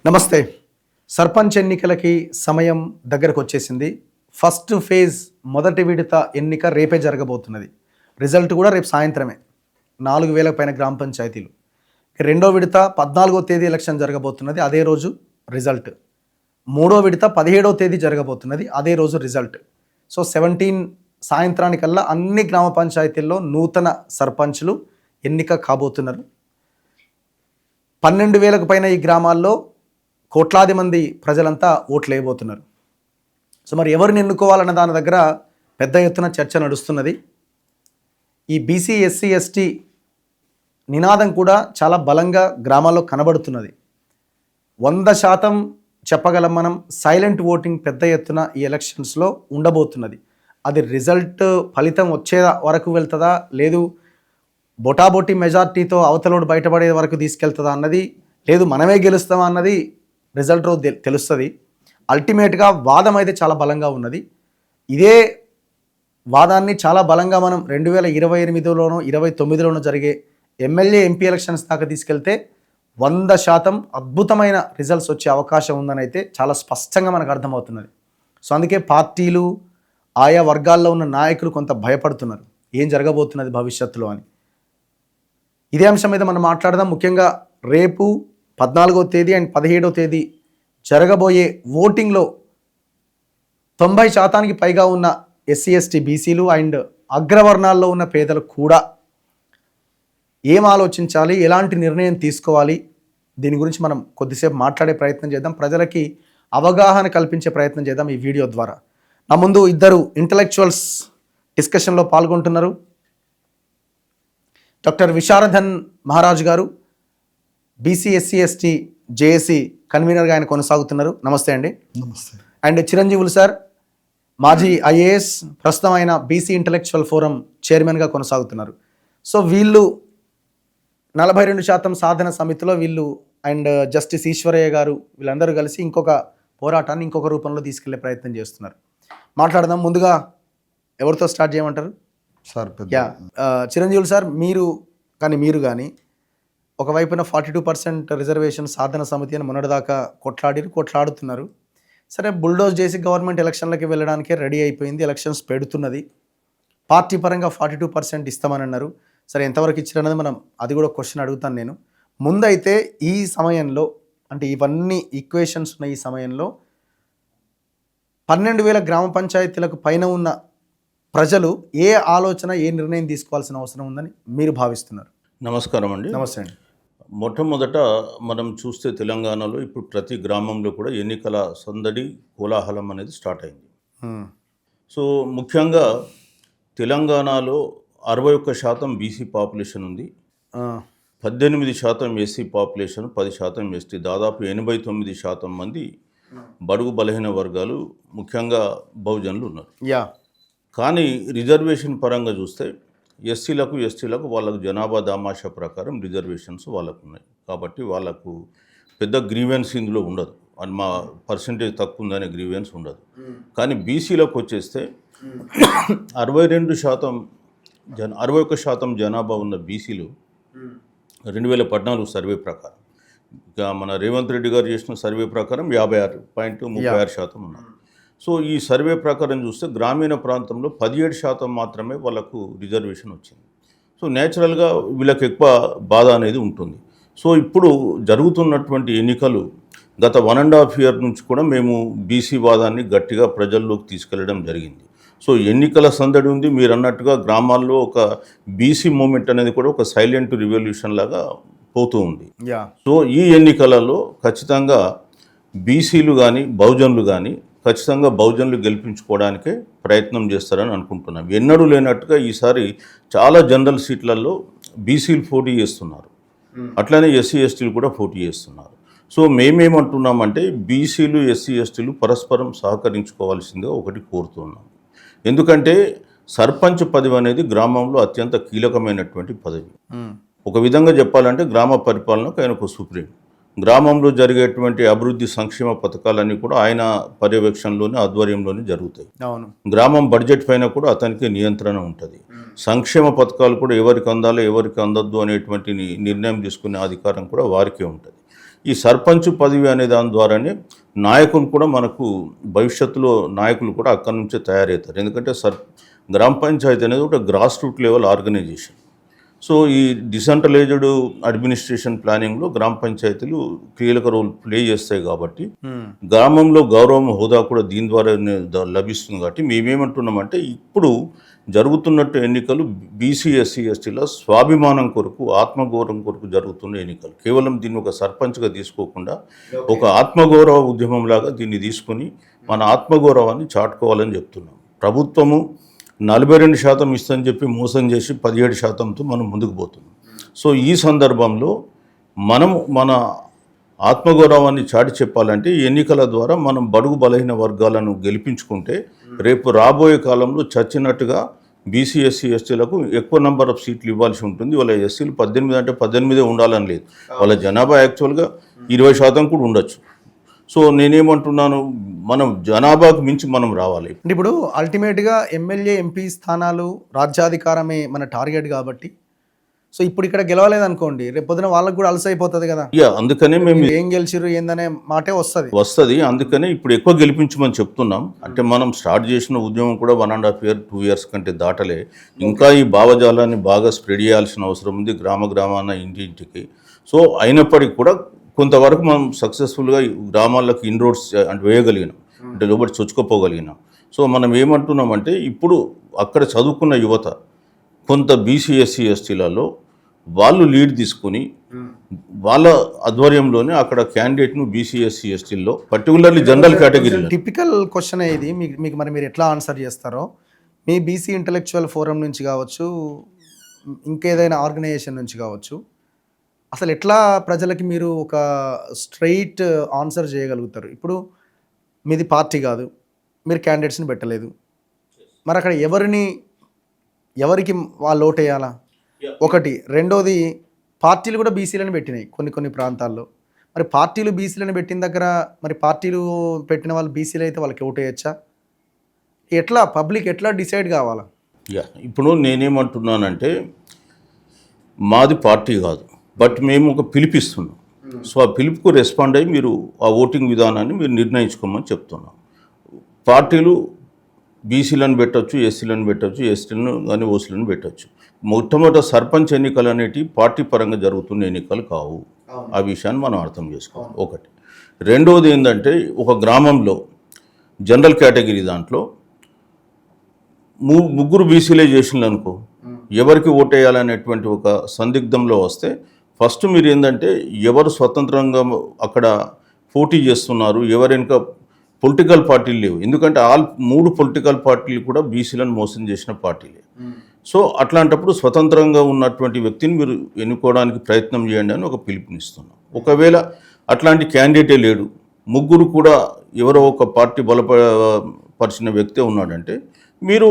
నమస్తే. సర్పంచ్ ఎన్నికలకి సమయం దగ్గరకు వచ్చేసింది. ఫస్ట్ ఫేజ్ మొదటి విడత ఎన్నిక రేపే జరగబోతున్నది. రిజల్ట్ కూడా రేపు సాయంత్రమే. 4000 పైన గ్రామ పంచాయతీలు. రెండో విడత 14వ తేదీ ఎలక్షన్ జరగబోతున్నది, అదే రోజు రిజల్ట్. మూడో విడత 17వ తేదీ జరగబోతున్నది, అదే రోజు రిజల్ట్. సో 17 సాయంత్రానికల్లా అన్ని గ్రామ పంచాయతీల్లో నూతన సర్పంచ్లు ఎన్నిక కాబోతున్నారు. 12,000కు పైన ఈ గ్రామాల్లో కోట్లాది మంది ప్రజలంతా ఓట్లు వేయబోతున్నారు. సో మరి ఎవరిని ఎన్నుకోవాలన్న దాని దగ్గర పెద్ద ఎత్తున చర్చ నడుస్తున్నది. ఈ బీసీ ఎస్సీ ఎస్టీ నినాదం కూడా చాలా బలంగా గ్రామాల్లో కనబడుతున్నది. 100% చెప్పగలం మనం, సైలెంట్ ఓటింగ్ పెద్ద ఎత్తున ఈ ఎలక్షన్స్లో ఉండబోతున్నది. అది రిజల్ట్ ఫలితం వచ్చే వరకు వెళ్తుందా, లేదు బొటాబొటి మెజార్టీతో అవతలోడు బయటపడే వరకు తీసుకెళ్తుందా అన్నది, లేదు మనమే గెలుస్తామా అన్నది రిజల్ట్ రోజు తెలుస్తుంది. అల్టిమేట్గా వాదం అయితే చాలా బలంగా ఉన్నది. ఇదే వాదాన్ని చాలా బలంగా మనం 2028లోనో 29లోనో జరిగే ఎమ్మెల్యే ఎంపీ ఎలక్షన్స్ దాకా తీసుకెళ్తే 100% అద్భుతమైన రిజల్ట్స్ వచ్చే అవకాశం ఉందని అయితే చాలా స్పష్టంగా మనకు అర్థమవుతున్నది. సో అందుకే పార్టీలు, ఆయా వర్గాల్లో ఉన్న నాయకులు కొంత భయపడుతున్నారు ఏం జరగబోతున్నది భవిష్యత్తులో అని. ఇదే అంశం మీద మనం మాట్లాడదాం. ముఖ్యంగా రేపు 14వ తేదీ అండ్ 17వ తేదీ జరగబోయే ఓటింగ్లో 90% పైగా ఉన్న ఎస్సీ ఎస్టీ బీసీలు అండ్ అగ్రవర్ణాల్లో ఉన్న పేదలు కూడా ఏం ఆలోచించాలి, ఎలాంటి నిర్ణయం తీసుకోవాలి, దీని గురించి మనం కొద్దిసేపు మాట్లాడే ప్రయత్నం చేద్దాం. ప్రజలకి అవగాహన కల్పించే ప్రయత్నం చేద్దాం ఈ వీడియో ద్వారా. నా ముందు ఇద్దరు ఇంటలెక్చువల్స్ డిస్కషన్లో పాల్గొంటున్నారు. డాక్టర్ విశారదన్ మహారాజ్ గారు బీసీ ఎస్సీ ఎస్టీ జేఏసీ కన్వీనర్గా ఆయన కొనసాగుతున్నారు. నమస్తే అండి. నమస్తే. అండ్ చిరంజీవులు సార్, మాజీ ఐఏఎస్, ప్రస్తుతం ఆయన బీసీ ఇంటలెక్చువల్ ఫోరం చైర్మన్గా కొనసాగుతున్నారు. సో వీళ్ళు 42% సాధన సమితిలో వీళ్ళు అండ్ జస్టిస్ ఈశ్వరయ్య గారు వీళ్ళందరూ కలిసి ఇంకొక పోరాటాన్ని ఇంకొక రూపంలో తీసుకెళ్లే ప్రయత్నం చేస్తున్నారు. మాట్లాడదాం. ముందుగా ఎవరితో స్టార్ట్ చేయమంటారు? సార్ చిరంజీవులు సార్, మీరు కానీ ఒకవైపున 42% రిజర్వేషన్ సాధన సమితి అని మొన్నటిదాకా కొట్లాడుతున్నారు. సరే, బుల్డోజ్ చేసి గవర్నమెంట్ ఎలక్షన్లకి వెళ్ళడానికే రెడీ అయిపోయింది, ఎలక్షన్స్ పెడుతున్నది. పార్టీ పరంగా 42% ఇస్తామని అన్నారు. సరే, ఎంతవరకు ఇచ్చారన్నది మనం అది కూడా క్వశ్చన్ అడుగుతాను నేను. ముందైతే ఈ సమయంలో, అంటే ఇవన్నీ ఈక్వేషన్స్ ఉన్న ఈ సమయంలో 12,000 గ్రామ పంచాయతీలకు పైన ఉన్న ప్రజలు ఏ ఆలోచన, ఏ నిర్ణయం తీసుకోవాల్సిన అవసరం ఉందని మీరు భావిస్తున్నారు? నమస్కారం అండి. నమస్తే అండి. మొట్టమొదట మనం చూస్తే తెలంగాణలో ఇప్పుడు ప్రతి గ్రామంలో కూడా ఎన్నికల సందడి, కోలాహలం అనేది స్టార్ట్ అయింది. సో ముఖ్యంగా తెలంగాణలో 61% బీసీ పాపులేషన్ ఉంది, 18% ఎస్సీ పాపులేషన్, 10% ఎస్టీ, దాదాపు 89% మంది బడుగు బలహీన వర్గాలు, ముఖ్యంగా బహుజనులు ఉన్నారు. కానీ రిజర్వేషన్ పరంగా చూస్తే ఎస్సీలకు ఎస్టీలకు వాళ్ళకు జనాభా దామాషా ప్రకారం రిజర్వేషన్స్ వాళ్ళకు ఉన్నాయి. కాబట్టి వాళ్ళకు పెద్ద గ్రీవెన్స్ ఇందులో ఉండదు, అని మా పర్సంటేజ్ తక్కువ ఉందనే గ్రీవెన్స్ ఉండదు. కానీ బీసీలకు వచ్చేస్తే 61% జనాభా ఉన్న బీసీలు 2014 సర్వే ప్రకారం, ఇక మన రేవంత్ రెడ్డి గారు చేసిన సర్వే ప్రకారం 56.36% ఉన్నారు. సో ఈ సర్వే ప్రకారం చూస్తే గ్రామీణ ప్రాంతంలో 17% మాత్రమే వాళ్ళకు రిజర్వేషన్ వచ్చింది. సో నేచురల్గా వీళ్ళకి ఎక్కువ బాధ అనేది ఉంటుంది. సో ఇప్పుడు జరుగుతున్నటువంటి ఎన్నికలు గత 1.5 year నుంచి కూడా మేము బీసీ వాదాన్ని గట్టిగా ప్రజల్లోకి తీసుకెళ్లడం జరిగింది. సో ఎన్నికల సందడి ఉంది. మీరు అన్నట్టుగా గ్రామాల్లో ఒక బీసీ మూమెంట్ అనేది కూడా ఒక సైలెంట్ రివల్యూషన్ లాగా పోతూ ఉంది. సో ఈ ఎన్నికలలో ఖచ్చితంగా బీసీలు కానీ బహుజనులు కానీ ఖచ్చితంగా బహుజనులు గెలిపించుకోవడానికే ప్రయత్నం చేస్తారని అనుకుంటున్నాం. ఎన్నడూ లేనట్టుగా ఈసారి చాలా జనరల్ సీట్లలో బీసీలు పోటీ చేస్తున్నారు, అట్లనే ఎస్సీ ఎస్టీలు కూడా పోటీ చేస్తున్నారు. సో మేమేమంటున్నామంటే బీసీలు ఎస్సీ ఎస్టీలు పరస్పరం సహకరించుకోవాల్సిందిగా ఒకటి కోరుతున్నాం. ఎందుకంటే సర్పంచ్ పదవి అనేది గ్రామంలో అత్యంత కీలకమైనటువంటి పదవి. ఒక విధంగా చెప్పాలంటే గ్రామ పరిపాలనకు ఆయన ఒక సుప్రీం. గ్రామంలో జరిగేటువంటి అభివృద్ధి సంక్షేమ పథకాలన్నీ కూడా ఆయన పర్యవేక్షణలోనే, ఆధ్వర్యంలోనే జరుగుతాయి. గ్రామం బడ్జెట్ పైన కూడా అతనికి నియంత్రణ ఉంటుంది. సంక్షేమ పథకాలు కూడా ఎవరికి అందాలో ఎవరికి అందద్దు అనేటువంటి నిర్ణయం తీసుకునే అధికారం కూడా వారికే ఉంటుంది. ఈ సర్పంచ్ పదవి అనే దాని ద్వారానే నాయకులు కూడా మనకు భవిష్యత్తులో నాయకులు కూడా అక్కడి నుంచే తయారవుతారు. ఎందుకంటే గ్రామ పంచాయతీ అనేది ఒక grass root level organization. So ఈ డిసెంట్రలైజ్డ్ అడ్మినిస్ట్రేషన్ ప్లానింగ్లో గ్రామ పంచాయతీలు కీలక రోల్ ప్లే చేస్తాయి కాబట్టి గ్రామంలో గౌరవం హోదా కూడా దీని ద్వారా లభిస్తుంది. కాబట్టి మేమేమంటున్నామంటే ఇప్పుడు జరుగుతున్నట్టు ఎన్నికలు బీసీ ఎస్సీ ఎస్టీల స్వాభిమానం కొరకు ఆత్మగౌరవం కొరకు జరుగుతున్న ఎన్నికలు. కేవలం దీన్ని ఒక సర్పంచ్గా తీసుకోకుండా ఒక ఆత్మగౌరవ ఉద్యమంలాగా దీన్ని తీసుకుని మన ఆత్మగౌరవాన్ని చాటుకోవాలని చెప్తున్నాం. ప్రభుత్వము 42% ఇస్తుందని చెప్పి మోసం చేసి 17%తో మనం ముందుకు పోతున్నాం. సో ఈ సందర్భంలో మనం మన ఆత్మగౌరవాన్ని చాటి చెప్పాలంటే ఈ ఎన్నికల ద్వారా మనం బడుగు బలహీన వర్గాలను గెలిపించుకుంటే రేపు రాబోయే కాలంలో చచ్చినట్టుగా బీసీ ఎస్సీ ఎస్టీలకు ఎక్కువ నెంబర్ ఆఫ్ సీట్లు ఇవ్వాల్సి ఉంటుంది. వాళ్ళ ఎస్సీలు 18 అంటే 18 ఉండాలని లేదు. వాళ్ళ జనాభా యాక్చువల్గా 20% కూడా ఉండొచ్చు. సో నేనేమంటున్నాను, మనం జనాభాకు మించి మనం రావాలి. అంటే ఇప్పుడు అల్టిమేట్గా ఎమ్మెల్యే ఎంపీ స్థానాలు రాజ్యాధికారమే మన టార్గెట్ కాబట్టి సో ఇప్పుడు ఇక్కడ గెలవలేదనుకోండి రేపు పొద్దున వాళ్ళకు కూడా అలసైపోతుంది కదా. అందుకనే మేము ఏం గెలిచిరు ఏందనే మాటే వస్తుంది. అందుకనే ఇప్పుడు ఎక్కువ గెలిపించమని చెప్తున్నాం. అంటే మనం స్టార్ట్ చేసిన ఉద్యమం కూడా 1.5 year 2 years కంటే దాటలే. ఇంకా ఈ భావజాలాన్ని బాగా స్ప్రెడ్ చేయాల్సిన అవసరం ఉంది గ్రామాన ఇంటింటికి. సో అయినప్పటికీ కూడా కొంతవరకు మనం సక్సెస్ఫుల్గా గ్రామాలకు ఇన్రోడ్స్ అంటే వేయగలిగినాం, అంటే లోబడి చొచ్చుకోపోగలిగినాం. సో మనం ఏమంటున్నామంటే ఇప్పుడు అక్కడ చదువుకున్న యువత కొంత బీసీ ఎస్సీ ఎస్టీలలో వాళ్ళు లీడ్ తీసుకుని వాళ్ళ ఆధ్వర్యంలోనే అక్కడ క్యాండిడేట్ను బీసీ ఎస్సీ ఎస్టీల్లో పర్టికులర్లీ జనరల్ కేటగిరీలో టిపికల్ క్వశ్చన్ ఇది మీకు మరి మీరు ఎట్లా ఆన్సర్ చేస్తారో మీ బీసీ ఇంటలెక్చువల్ ఫోరం నుంచి కావచ్చు ఇంకేదైనా ఆర్గనైజేషన్ నుంచి కావచ్చు అసలు ఎట్లా ప్రజలకి మీరు ఒక స్ట్రైట్ ఆన్సర్ చేయగలుగుతారు? ఇప్పుడు మీది పార్టీ కాదు, మీరు క్యాండిడేట్స్ని పెట్టలేదు, మరి అక్కడ ఎవరికి వాళ్ళు ఓటు వేయాలా? ఒకటి. రెండోది, పార్టీలు కూడా బీసీలను పెట్టినాయి కొన్ని ప్రాంతాల్లో. మరి పార్టీలు బీసీలను పెట్టిన దగ్గర మరి పార్టీలు పెట్టిన వాళ్ళు బీసీలు అయితే వాళ్ళకి ఓటు వేయచ్చా? ఎట్లా పబ్లిక్ ఎట్లా డిసైడ్ కావాలా? ఇప్పుడు నేనేమంటున్నానంటే మాది పార్టీ కాదు, బట్ మేము ఒక పిలిపిస్తున్నాం. సో ఆ పిలుపుకు రెస్పాండ్ అయ్యి మీరు ఆ ఓటింగ్ విధానాన్ని మీరు నిర్ణయించుకోమని చెప్తున్నాం. పార్టీలు బీసీలను పెట్టవచ్చు, ఎస్సీలను పెట్టవచ్చు, ఎస్టీలను కానీ ఓసీలను పెట్టవచ్చు. మొట్టమొదటి సర్పంచ్ ఎన్నికలు అనేటివి పార్టీ పరంగా జరుగుతున్న ఎన్నికలు కావు. ఆ విషయాన్ని మనం అర్థం చేసుకోవాలి. ఒకటి. రెండవది ఏంటంటే ఒక గ్రామంలో జనరల్ కేటగిరీ దాంట్లో ముగ్గురు బీసీలే చేసిండ్రు అనుకో, ఎవరికి ఓటేయాలనేటువంటి ఒక సందిగ్ధంలో వస్తే ఫస్ట్ మీరు ఏంటంటే ఎవరు స్వతంత్రంగా అక్కడ పోటీ చేస్తున్నారు, ఎవరెనక పొలిటికల్ పార్టీలు లేవు. ఎందుకంటే మూడు పొలిటికల్ పార్టీలు కూడా బీసీలను మోసం చేసిన పార్టీలే. సో అట్లాంటప్పుడు స్వతంత్రంగా ఉన్నటువంటి వ్యక్తిని మీరు ఎన్నుకోవడానికి ప్రయత్నం చేయండి అని ఒక పిలుపునిస్తున్నాం. ఒకవేళ అట్లాంటి క్యాండిడేటే లేడు, ముగ్గురు కూడా ఎవరో ఒక పార్టీ బలపరిచిన వ్యక్తే ఉన్నాడంటే మీరు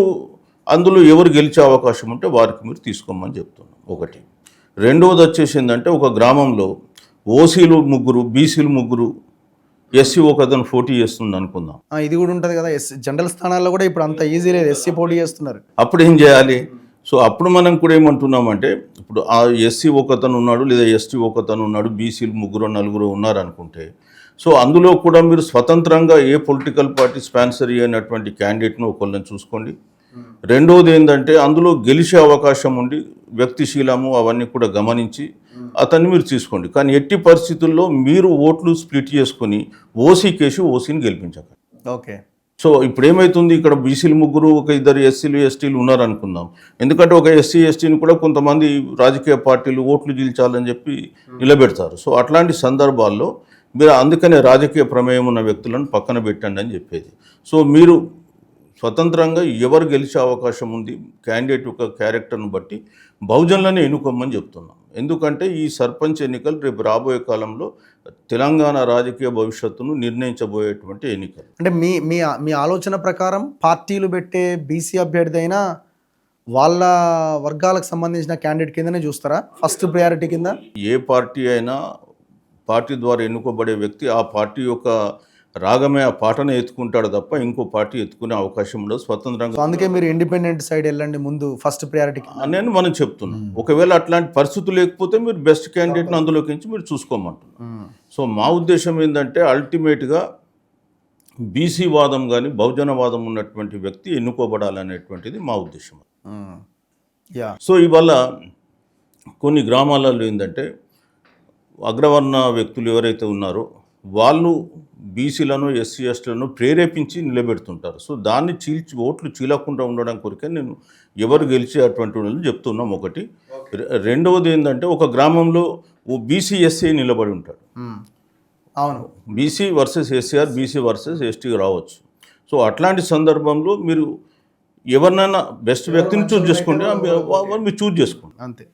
అందులో ఎవరు గెలిచే అవకాశం ఉంటే వారికి మీరు తీసుకోమని చెప్తున్నాం. ఒకటి. రెండవది వచ్చేసిందంటే ఒక గ్రామంలో ఓసీలు ముగ్గురు, బీసీలు ముగ్గురు, ఎస్సీ ఒకతను పోటీ చేస్తుంది అనుకుందాం. ఇది కూడా ఉంటుంది కదా, జనరల్ స్థానాల్లో కూడా ఇప్పుడు అంత ఈజీ లేదు, ఎస్సీ పోటీ చేస్తున్నారు. అప్పుడు ఏం చేయాలి? సో అప్పుడు మనం కూడా ఏమంటున్నామంటే ఇప్పుడు ఆ ఎస్సీ ఒకతను ఉన్నాడు లేదా ఎస్టీ ఒకతను ఉన్నాడు, బీసీలు ముగ్గురు నలుగురు ఉన్నారు అనుకుంటే సో అందులో కూడా మీరు స్వతంత్రంగా ఏ పొలిటికల్ పార్టీ స్పాన్సర్ అయినటువంటి క్యాండిడేట్ను ఒకళ్ళని చూసుకోండి. రెండవది ఏంటంటే అందులో గెలిచే అవకాశం ఉండి వ్యక్తిశీలము అవన్నీ కూడా గమనించి అతన్ని మీరు తీసుకోండి. కానీ ఎట్టి పరిస్థితుల్లో మీరు ఓట్లు స్ప్లిట్ చేసుకొని ఓసీ కేసు ఓసీని గెలిపించకండి. ఓకే. సో ఇప్పుడు ఏమవుతుంది, ఇక్కడ బీసీలు ముగ్గురు ఒక ఇద్దరు ఎస్సీలు ఎస్టీలు ఉన్నారనుకుందాం. ఎందుకంటే ఒక ఎస్సీ ఎస్టీని కూడా కొంతమంది రాజకీయ పార్టీలు ఓట్లు గెలిచాలని చెప్పి నిలబెడతారు. సో అట్లాంటి సందర్భాల్లో మీరు అందుకనే రాజకీయ ప్రమేయం ఉన్న వ్యక్తులను పక్కన పెట్టండి అని చెప్పేది. సో మీరు స్వతంత్రంగా ఎవరు గెలిచే అవకాశం ఉంది క్యాండిడేట్ యొక్క క్యారెక్టర్ను బట్టి బహుజనులను ఎన్నుకోమని చెప్తున్నాం. ఎందుకంటే ఈ సర్పంచ్ ఎన్నికలు రేపు రాబోయే కాలంలో తెలంగాణ రాజకీయ భవిష్యత్తును నిర్ణయించబోయేటువంటి ఎన్నికలు. అంటే మీ ఆలోచన ప్రకారం పార్టీలు పెట్టే బీసీ అభ్యర్థి అయినా వాళ్ళ వర్గాలకు సంబంధించిన క్యాండిడేట్ కిందనే చూస్తారా ఫస్ట్ ప్రయారిటీ కింద? ఏ పార్టీ అయినా పార్టీ ద్వారా ఎన్నుకోబడే వ్యక్తి ఆ పార్టీ యొక్క రాగమే ఆ పాటను ఎత్తుకుంటాడు తప్ప ఇంకో పార్టీ ఎత్తుకునే అవకాశం ఉండదు. సో స్వతంత్రంగా అందుకే మీరు ఇండిపెండెంట్ సైడ్ వెళ్ళండి ముందు ఫస్ట్ ప్రయారిటీకి. నేను మనం చెప్తున్నాం. ఒకవేళ అట్లాంటి పరిస్థితులు లేకపోతే మీరు బెస్ట్ క్యాండిడేట్ని అందులోకి నుంచి మీరు చూసుకోమంటున్నాం. సో మా ఉద్దేశం ఏంటంటే అల్టిమేట్గా బీసీ వాదం కానీ బహుజన వాదం ఉన్నటువంటి వ్యక్తి ఎన్నుకోబడాలనేటువంటిది మా ఉద్దేశం. యా సో ఇవాళ కొన్ని గ్రామాలలో ఏంటంటే అగ్రవర్ణ వ్యక్తులు ఎవరైతే ఉన్నారో వాళ్ళు బీసీలను ఎస్సీ ఎస్టీలను ప్రేరేపించి నిలబెడుతుంటారు. సో దాన్ని ఓట్లు చీలకుండా ఉండడం కొరికే నేను ఎవరు గెలిచే అటువంటి వాళ్ళని చెప్తున్నాం. ఒకటి. రెండవది ఏంటంటే ఒక గ్రామంలో ఓ బీసీ ఎస్సీ నిలబడి ఉంటాడు. అవును, BC versus SCR, BC versus ST రావచ్చు. సో అట్లాంటి సందర్భంలో మీరు ఎవరినైనా బెస్ట్ వ్యక్తిని చూజ్ చేసుకుంటే మీరు చూజ్ చేసుకోండి అంతే.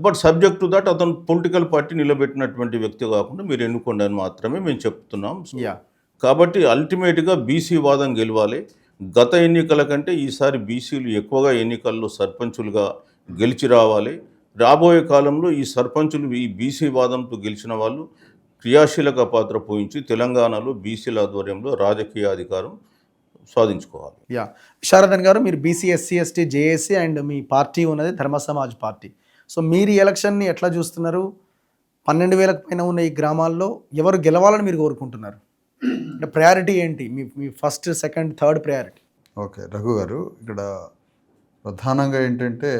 బట్ సబ్జెక్ట్ టు దట్ అతను పొలిటికల్ పార్టీ నిలబెట్టినటువంటి వ్యక్తి కాకుండా మీరు ఎన్నుకోండి అని మాత్రమే మేము చెప్తున్నాం. యా కాబట్టి అల్టిమేట్గా బీసీ వాదం గెలవాలి. గత ఎన్నికల కంటే ఈసారి బీసీలు ఎక్కువగా ఎన్నికల్లో సర్పంచులుగా గెలిచి రావాలి. రాబోయే కాలంలో ఈ సర్పంచులు ఈ బీసీ వాదంతో గెలిచిన వాళ్ళు క్రియాశీలక పాత్ర పోయించి తెలంగాణలో బీసీల ఆధ్వర్యంలో రాజకీయ అధికారం సాధించుకోవాలి. యా విశారదన్ గారు, మీరు BC SC ST JAC and me party ఉన్నది ధర్మ సమాజ్ పార్టీ. సో మీరు ఈ ఎలక్షన్ని ఎట్లా చూస్తున్నారు? 12,000 పైన ఉన్న ఈ గ్రామాల్లో ఎవరు గెలవాలని మీరు కోరుకుంటున్నారు? అంటే ప్రయారిటీ ఏంటి? మీ first, second, third priority? Okay Raghu గారు, ఇక్కడ ప్రధానంగా ఏంటంటే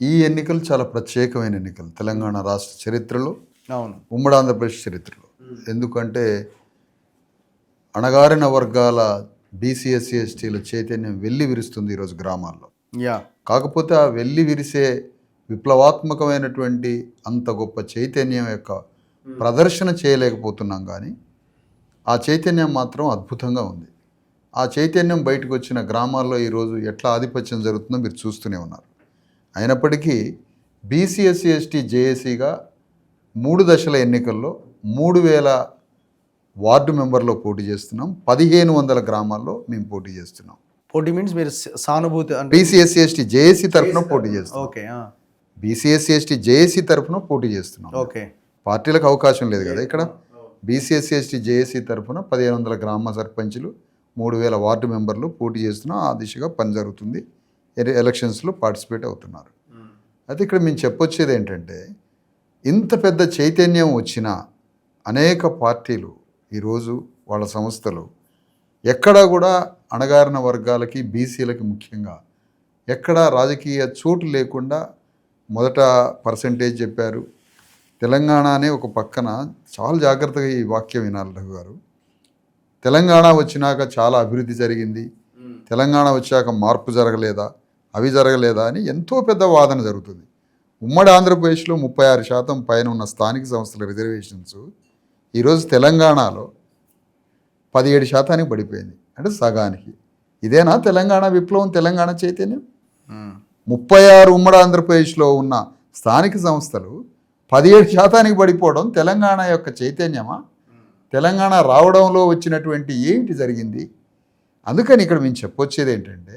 ఈ ఎన్నికలు చాలా ప్రత్యేకమైన ఎన్నికలు తెలంగాణ రాష్ట్ర చరిత్రలో, అవును, ఉమ్మడి ఆంధ్రప్రదేశ్ చరిత్రలో. ఎందుకంటే అణగారిన వర్గాల బీసీ ఎస్సీ ఎస్టీల చైతన్యం వెళ్ళి విరుస్తుంది ఈరోజు గ్రామాల్లో. యా కాకపోతే ఆ వెళ్ళి విరిసే విప్లవాత్మకమైనటువంటి అంత గొప్ప చైతన్యం యొక్క ప్రదర్శన చేయలేకపోతున్నాం, కానీ ఆ చైతన్యం మాత్రం అద్భుతంగా ఉంది. ఆ చైతన్యం బయటకు వచ్చిన గ్రామాల్లో ఈరోజు ఎట్లా ఆధిపత్యం జరుగుతుందో మీరు చూస్తూనే ఉన్నారు. అయినప్పటికీ బీసీ ఎస్సీ ఎస్టీ జేఏసీగా 3 దశల ఎన్నికల్లో 3,000 వార్డు మెంబర్లో పోటీ చేస్తున్నాం. 1,500 గ్రామాల్లో మేము పోటీ చేస్తున్నాం. పోటీ మీన్స్ మీరు సానుభూతి అంటే బీసీ ఎస్సీ ఎస్టీ జేఏసీ తరఫున పోటీ చేస్తున్నాం. Okay, BC SC ST JAC తరఫున పోటీ చేస్తున్నాం. ఓకే, పార్టీలకు అవకాశం లేదు కదా ఇక్కడ. బీసీ ఎస్సీ ఎస్టీ జేఏసీ తరఫున 1,500 గ్రామ సర్పంచులు, 3,000 వార్డు మెంబర్లు పోటీ చేస్తున్నాం. ఆ దిశగా పని జరుగుతుంది. ఎలక్షన్స్లో పార్టిసిపేట్ అవుతున్నారు. అయితే ఇక్కడ మేము చెప్పొచ్చేది ఏంటంటే, ఇంత పెద్ద చైతన్యం వచ్చిన అనేక పార్టీలు ఈరోజు వాళ్ళ సంస్థలు ఎక్కడా కూడా అణగారిన వర్గాలకి బీసీలకి ముఖ్యంగా ఎక్కడా రాజకీయ చోటు లేకుండా మొదట పర్సంటేజ్ చెప్పారు. తెలంగాణ అనే ఒక పక్కన చాలా జాగ్రత్తగా ఈ వాక్యం వినాలి రఘు గారు. తెలంగాణ వచ్చినాక చాలా అభివృద్ధి జరిగింది, తెలంగాణ వచ్చాక మార్పు జరగలేదా, అవి జరగలేదా అని ఎంతో పెద్ద వాదన జరుగుతుంది. ఉమ్మడి ఆంధ్రప్రదేశ్లో 36% పైన ఉన్న స్థానిక సంస్థల రిజర్వేషన్స్ ఈరోజు తెలంగాణలో 17% పడిపోయింది, అంటే సగానికి. ఇదేనా తెలంగాణ విప్లవం, తెలంగాణ చైతన్యం? 36 ఉమ్మడి ఆంధ్రప్రదేశ్లో ఉన్న స్థానిక సంస్థలు 17% పడిపోవడం తెలంగాణ యొక్క చైతన్యమా? తెలంగాణ రావడంలో వచ్చినటువంటి ఏమిటి జరిగింది? అందుకని ఇక్కడ మేము చెప్పొచ్చేది ఏంటంటే,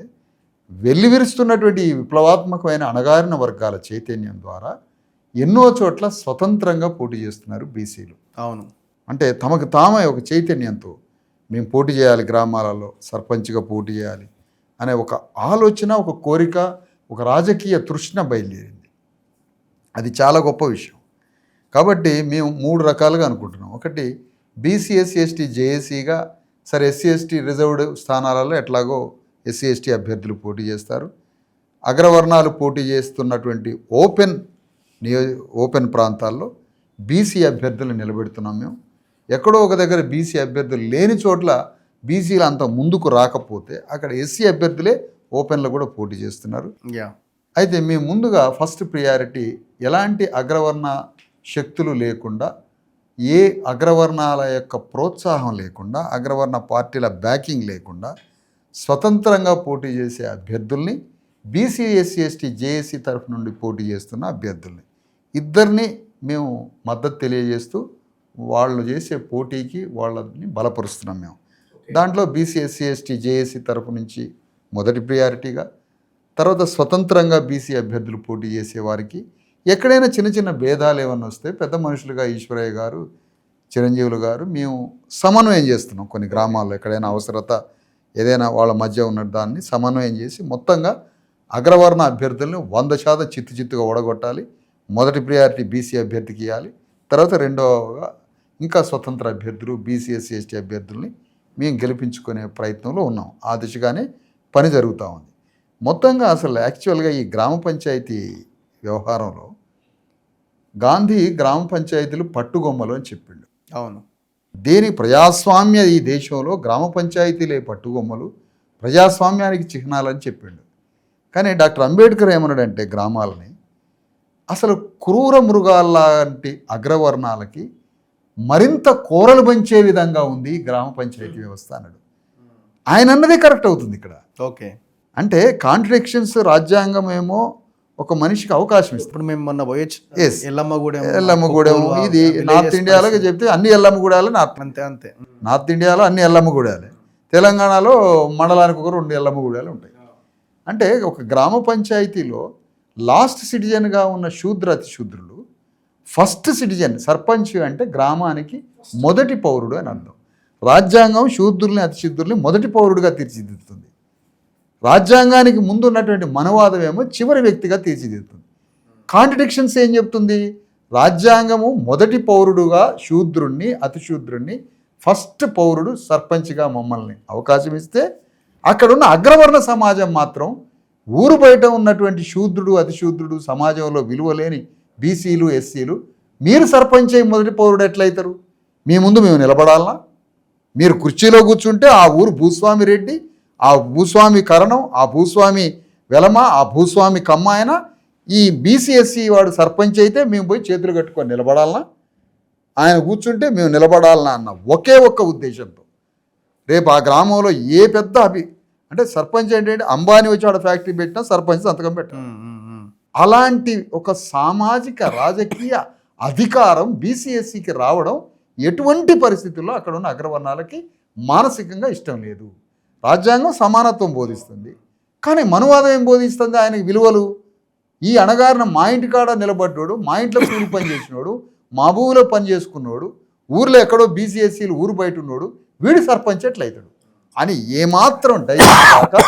వెల్లివిరుస్తున్నటువంటి ఈ విప్లవాత్మకమైన అణగారిన వర్గాల చైతన్యం ద్వారా ఎన్నో చోట్ల స్వతంత్రంగా పోటీ చేస్తున్నారు బీసీలు. అవును, అంటే తమకు తామే ఒక చైతన్యంతో మేము పోటీ చేయాలి, గ్రామాలలో సర్పంచ్గా పోటీ చేయాలి అనే ఒక ఆలోచన, ఒక కోరిక, ఒక రాజకీయ తృష్ణ బయలుదేరింది. అది చాలా గొప్ప విషయం. కాబట్టి మేము 3 రకాలుగా అనుకుంటున్నాం. ఒకటి, బీసీ ఎస్సీ ఎస్టీ జేఏసీగా సరే ఎస్సీ ఎస్టీ రిజర్వ్డ్ స్థానాలలో ఎట్లాగో ఎస్సీ ఎస్టీ అభ్యర్థులు పోటీ చేస్తారు. అగ్రవర్ణాలు పోటీ చేస్తున్నటువంటి ఓపెన్ ప్రాంతాల్లో బీసీ అభ్యర్థులు నిలబెడుతున్నాం మేము. ఎక్కడో ఒక దగ్గర బీసీ అభ్యర్థులు లేని చోట్ల బీసీలు అంత ముందుకు రాకపోతే అక్కడ ఎస్సీ అభ్యర్థులే ఓపెన్లో కూడా పోటీ చేస్తున్నారు. అయితే మేము ముందుగా ఫస్ట్ ప్రియారిటీ ఎలాంటి అగ్రవర్ణ శక్తులు లేకుండా, ఏ అగ్రవర్ణాల యొక్క ప్రోత్సాహం లేకుండా, అగ్రవర్ణ పార్టీల బ్యాకింగ్ లేకుండా స్వతంత్రంగా పోటీ చేసే అభ్యర్థుల్ని, బీసీ ఎస్సీ ఎస్టీ జేఏసీ తరఫు నుండి పోటీ చేస్తున్న అభ్యర్థుల్ని ఇద్దరిని మేము మద్దతు తెలియజేస్తూ వాళ్ళు చేసే పోటీకి వాళ్ళని బలపరుస్తున్నాం మేము. దాంట్లో బీసీ ఎస్సీ ఎస్టీ జేఏసీ తరఫు నుంచి మొదటి ప్రియారిటీగా, తర్వాత స్వతంత్రంగా బీసీ అభ్యర్థులు పోటీ చేసే వారికి ఎక్కడైనా చిన్న చిన్న భేదాలు ఏమన్నా వస్తే పెద్ద మనుషులుగా ఈశ్వరయ్య గారు చిరంజీవులు గారు మేము సమన్వయం చేస్తున్నాం. కొన్ని గ్రామాల్లో ఎక్కడైనా అవసరత ఏదైనా వాళ్ళ మధ్య ఉన్న దాన్ని సమన్వయం చేసి మొత్తంగా అగ్రవర్ణ అభ్యర్థులను 100% చిత్తుగా ఓడగొట్టాలి. మొదటి ప్రియారిటీ బీసీ అభ్యర్థికి ఇవ్వాలి. తర్వాత రెండవగా ఇంకా స్వతంత్ర అభ్యర్థులు బీసీ ఎస్సీ ఎస్టీ అభ్యర్థుల్ని మేము గెలిపించుకునే ప్రయత్నంలో ఉన్నాం. ఆ దిశగానే పని జరుగుతూ ఉంది. మొత్తంగా అసలు యాక్చువల్గా ఈ గ్రామ పంచాయతీ వ్యవహారంలో గాంధీ గ్రామ పంచాయతీలు పట్టుగొమ్మలు అని చెప్పిండు. అవును. దేని ప్రజాస్వామ్య ఈ దేశంలో గ్రామ పంచాయతీలే పట్టుగొమ్మలు, ప్రజాస్వామ్యానికి చిహ్నాలని చెప్పిండు. కానీ డాక్టర్ అంబేద్కర్ ఏమన్నాడంటే గ్రామాలని అసలు క్రూర మృగాల్లాంటి అగ్రవర్ణాలకి మరింత కోరలు పంచే విధంగా ఉంది గ్రామ పంచాయతీ వ్యవస్థ అన్నాడు. ఆయన అన్నదే కరెక్ట్ అవుతుంది ఇక్కడ. ఓకే. అంటే కాంట్రడిక్షన్స్ రాజ్యాంగం ఏమో ఒక మనిషికి అవకాశం ఇస్తుంది. ఇప్పుడు మేము మొన్న పోయొచ్చు Yes. ఎల్లమ్మగూడెం ఇది నార్త్ ఇండియాలో చెప్తే అన్ని ఎల్లమ్మగూడాలే. అంతే నార్త్ ఇండియాలో అన్ని ఎల్లమ్మగూడాలే. తెలంగాణలో మండలానికి ఒక 2 ఎల్లమ్మగూడాలు ఉంటాయి. అంటే ఒక గ్రామ పంచాయతీలో లాస్ట్ సిటిజన్గా ఉన్న శూద్ర అతి శూద్రులు ఫస్ట్ సిటిజన్ సర్పంచ్ అంటే గ్రామానికి మొదటి పౌరుడు అని అర్థం. రాజ్యాంగం శూద్రుల్ని అతి శూద్రుల్ని మొదటి పౌరుడుగా తీర్చిదిద్దుతుంది. రాజ్యాంగానికి ముందు ఉన్నటువంటి మనవాదం ఏమో చివరి వ్యక్తిగా తీర్చిదిద్దుతుంది. కాంట్రడిక్షన్స్ ఏం చెప్తుంది? రాజ్యాంగము మొదటి పౌరుడుగా శూద్రుణ్ణి అతి శూద్రుణ్ణి ఫస్ట్ పౌరుడు సర్పంచ్గా మమ్మల్ని అవకాశం ఇస్తే అక్కడున్న అగ్రవర్ణ సమాజం మాత్రం ఊరు బయట ఉన్నటువంటి శూద్రుడు అతి శూద్రుడు సమాజంలో విలువలేని బీసీలు ఎస్సీలు మీరు సర్పంచ్ అయ్యి మొదటి పౌరుడు ఎట్లయితారు? మీ ముందు మేము నిలబడాలనా? మీరు కుర్చీలో కూర్చుంటే ఆ ఊరు భూస్వామి రెడ్డి, ఆ భూస్వామి కరణం, ఆ భూస్వామి వెలమ, ఆ భూస్వామి కమ్మాయన, ఈ బీసీఎస్సీ వాడు సర్పంచ్ అయితే మేము పోయి చేతులు కట్టుకొని నిలబడాలనా? ఆయన కూర్చుంటే మేము నిలబడాలనా అన్న ఒకే ఒక్క ఉద్దేశంతో రేపు ఆ గ్రామంలో ఏ పెద్ద అంటే సర్పంచ్ ఏంటంటే అంబానీ వచ్చి ఆడ ఫ్యాక్టరీ పెట్టినా సర్పంచ్ సంతకం పెట్టాలి. అలాంటి ఒక సామాజిక రాజకీయ అధికారం బీసీఎస్సీకి రావడం ఎటువంటి పరిస్థితుల్లో అక్కడ ఉన్న అగ్రవర్ణాలకి మానసికంగా ఇష్టం లేదు. రాజ్యాంగం సమానత్వం బోధిస్తుంది, కానీ మనువాదం ఏం బోధిస్తుంది? ఆయనకి విలువలు. ఈ అణగారిన మా ఇంటి కాడ నిలబడ్డాడు, మా ఇంట్లో కూలి పని చేసినోడు, మా భూమిలో పని చేసుకున్నాడు, ఊర్లో ఎక్కడో బీసీఎస్సీలు ఊరు బయట ఉన్నాడు, వీడు సర్పంచ్ ఎట్లయితాడు అని ఏమాత్రం డైజెస్ట్ కాక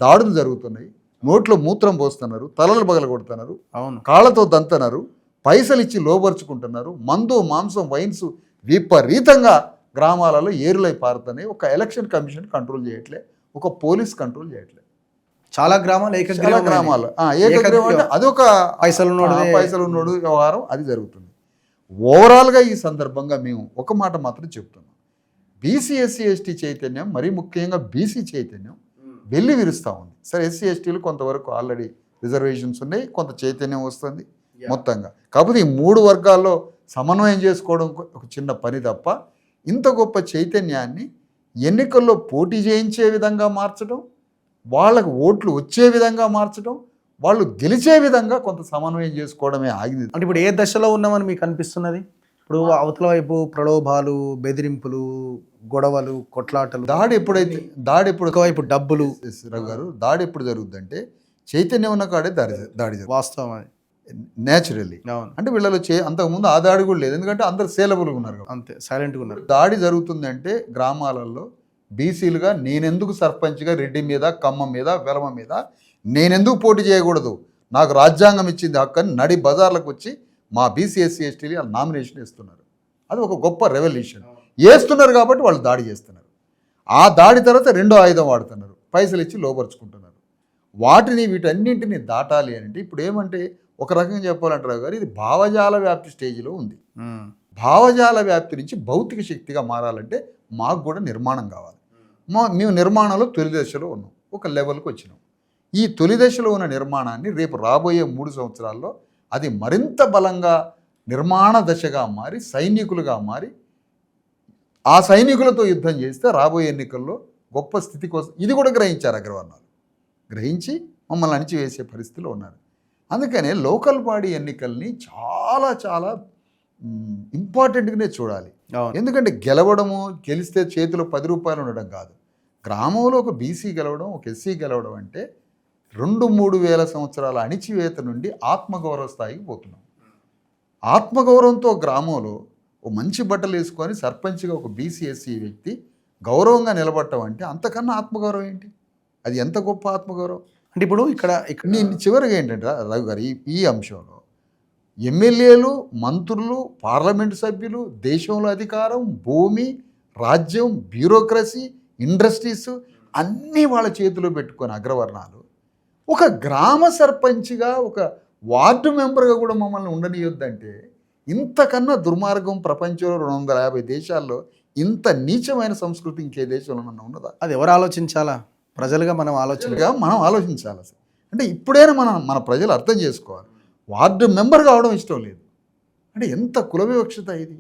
దాడులు జరుగుతున్నాయి. నోట్లో మూత్రం పోస్తున్నారు, తలలు పగలగొడుతున్నారు, కాళ్ళతో దంతన్నారు, పైసలు ఇచ్చి లోబరుచుకుంటున్నారు, మందు మాంసం వైన్స్ విపరీతంగా గ్రామాలలో ఏరులై పారుతున్నాయి. ఒక ఎలక్షన్ కమిషన్ కంట్రోల్ చేయట్లే, ఒక పోలీస్ కంట్రోల్ చేయట్లే. చాలా గ్రామాలు ఏకగ్రీవం అంటే అదొక పైసలు ఉన్నోడు వ్యవహారం అది జరుగుతుంది. ఓవరాల్గా ఈ సందర్భంగా మేము ఒక మాట మాత్రం చెప్తున్నాం. బీసీ ఎస్సీ ఎస్టీ చైతన్యం, మరీ ముఖ్యంగా బీసీ చైతన్యం వెళ్ళి విరుస్తూ ఉంది. సరే, ఎస్సీ ఎస్టీలు కొంతవరకు ఆల్రెడీ రిజర్వేషన్స్ ఉన్నాయి, కొంత చైతన్యం వస్తుంది మొత్తంగా. కాకపోతే ఈ 3 వర్గాల్లో సమన్వయం చేసుకోవడం ఒక చిన్న పని తప్ప ఇంత గొప్ప చైతన్యాన్ని ఎన్నికల్లో పోటీ చేయించే విధంగా మార్చడం, వాళ్ళకు ఓట్లు వచ్చే విధంగా మార్చడం, వాళ్ళు గెలిచే విధంగా కొంత సమన్వయం చేసుకోవడమే ఆగింది. అంటే ఇప్పుడు ఏ దశలో ఉన్నామని మీకు అనిపిస్తున్నది? ఇప్పుడు అవతల వైపు ప్రలోభాలు, బెదిరింపులు, గొడవలు, కొట్లాటలు, దాడి ఎప్పుడు ఒకవైపు డబ్బులు. రావు గారు, దాడి ఎప్పుడు జరుగుద్దంటే చైతన్యం ఉన్న కాడే దాడి జరుగుతుంది. వాస్తవం అది న్యాచురల్లీ. అంటే వీళ్ళలో అంతకుముందు ఆ దాడి కూడా లేదు, ఎందుకంటే అందరు సేలబుల్గా ఉన్నారు, అంతే సైలెంట్గా ఉన్నారు. దాడి జరుగుతుందంటే గ్రామాలలో బీసీలుగా నేనెందుకు సర్పంచ్గా రెడ్డి మీద, కమ్మ మీద, వెలమ మీద నేనెందుకు పోటీ చేయకూడదు, నాకు రాజ్యాంగం ఇచ్చింది హక్కు అని నడి బజార్లకు వచ్చి మా బీసీ ఎస్సీ ఎస్టీలు వాళ్ళు నామినేషన్ వేస్తున్నారు. అది ఒక గొప్ప రెవల్యూషన్. వేస్తున్నారు కాబట్టి వాళ్ళు దాడి చేస్తున్నారు. ఆ దాడి తర్వాత రెండో ఆయుధం వాడుతున్నారు, పైసలు ఇచ్చి లోపరుచుకుంటున్నారు. వీటన్నింటినీ దాటాలి అంటే ఇప్పుడు ఏమంటే ఒక రకంగా చెప్పాలంటారు గారు, ఇది భావజాల వ్యాప్తి స్టేజ్లో ఉంది. భావజాల వ్యాప్తి నుంచి భౌతిక శక్తిగా మారాలంటే మాకు కూడా నిర్మాణం కావాలి. మేము నిర్మాణంలో తొలి దశలో ఉన్నాం, ఒక లెవెల్కి వచ్చినాం. ఈ తొలి దశలో ఉన్న నిర్మాణాన్ని రేపు రాబోయే 3 సంవత్సరాల్లో అది మరింత బలంగా నిర్మాణ దశగా మారి సైనికులుగా మారి ఆ సైనికులతో యుద్ధం చేస్తే రాబోయే ఎన్నికల్లో గొప్ప స్థితి కోసం ఇది కూడా గ్రహించారు అగ్రవర్ణాలు. గ్రహించి మమ్మల్ని అణిచివేసే పరిస్థితిలో ఉన్నారు. అందుకనే లోకల్ బాడీ ఎన్నికల్ని చాలా చాలా ఇంపార్టెంట్గానే చూడాలి. ఎందుకంటే గెలిస్తే చేతిలో 10 రూపాయలు ఉండడం కాదు. గ్రామంలో ఒక బీసీ గెలవడం, ఒక ఎస్సీ గెలవడం అంటే 2-3 వేల సంవత్సరాల అణిచివేత నుండి ఆత్మగౌరవ స్థాయికి పోతున్నాం. ఆత్మగౌరవంతో గ్రామంలో ఓ మంచి బట్టలు వేసుకొని సర్పంచ్గా ఒక బీసీ ఎస్సీ వ్యక్తి గౌరవంగా నిలబడటం అంటే అంతకన్నా ఆత్మగౌరవం ఏంటి? అది ఎంత గొప్ప ఆత్మగౌరవం? అంటే ఇప్పుడు ఇక్కడ నేను చివరిగా ఏంటంటే రవి గారు ఈ అంశంలో ఎమ్మెల్యేలు, మంత్రులు, పార్లమెంటు సభ్యులు, దేశంలో అధికారం, భూమి, రాజ్యం, బ్యూరోక్రసీ, ఇండస్ట్రీస్ అన్నీ వాళ్ళ చేతిలో పెట్టుకొని అగ్రవర్ణాలు ఒక గ్రామ సర్పంచ్గా, ఒక వార్డు మెంబర్గా కూడా మమ్మల్ని ఉండనియొద్దంటే ఇంతకన్నా దుర్మార్గం ప్రపంచంలో 250 దేశాల్లో ఇంత నీచమైన సంస్కృతి ఇంకే దేశంలో ఉన్నదా? అది ఎవరు ఆలోచించాలా? ప్రజలుగా మనం మనం ఆలోచించాలి అసలు. అంటే ఇప్పుడైనా మన ప్రజలు అర్థం చేసుకోవాలి. వార్డు మెంబర్ కావడం ఇష్టం లేదు అంటే ఎంత కుల వివక్షత ఇది.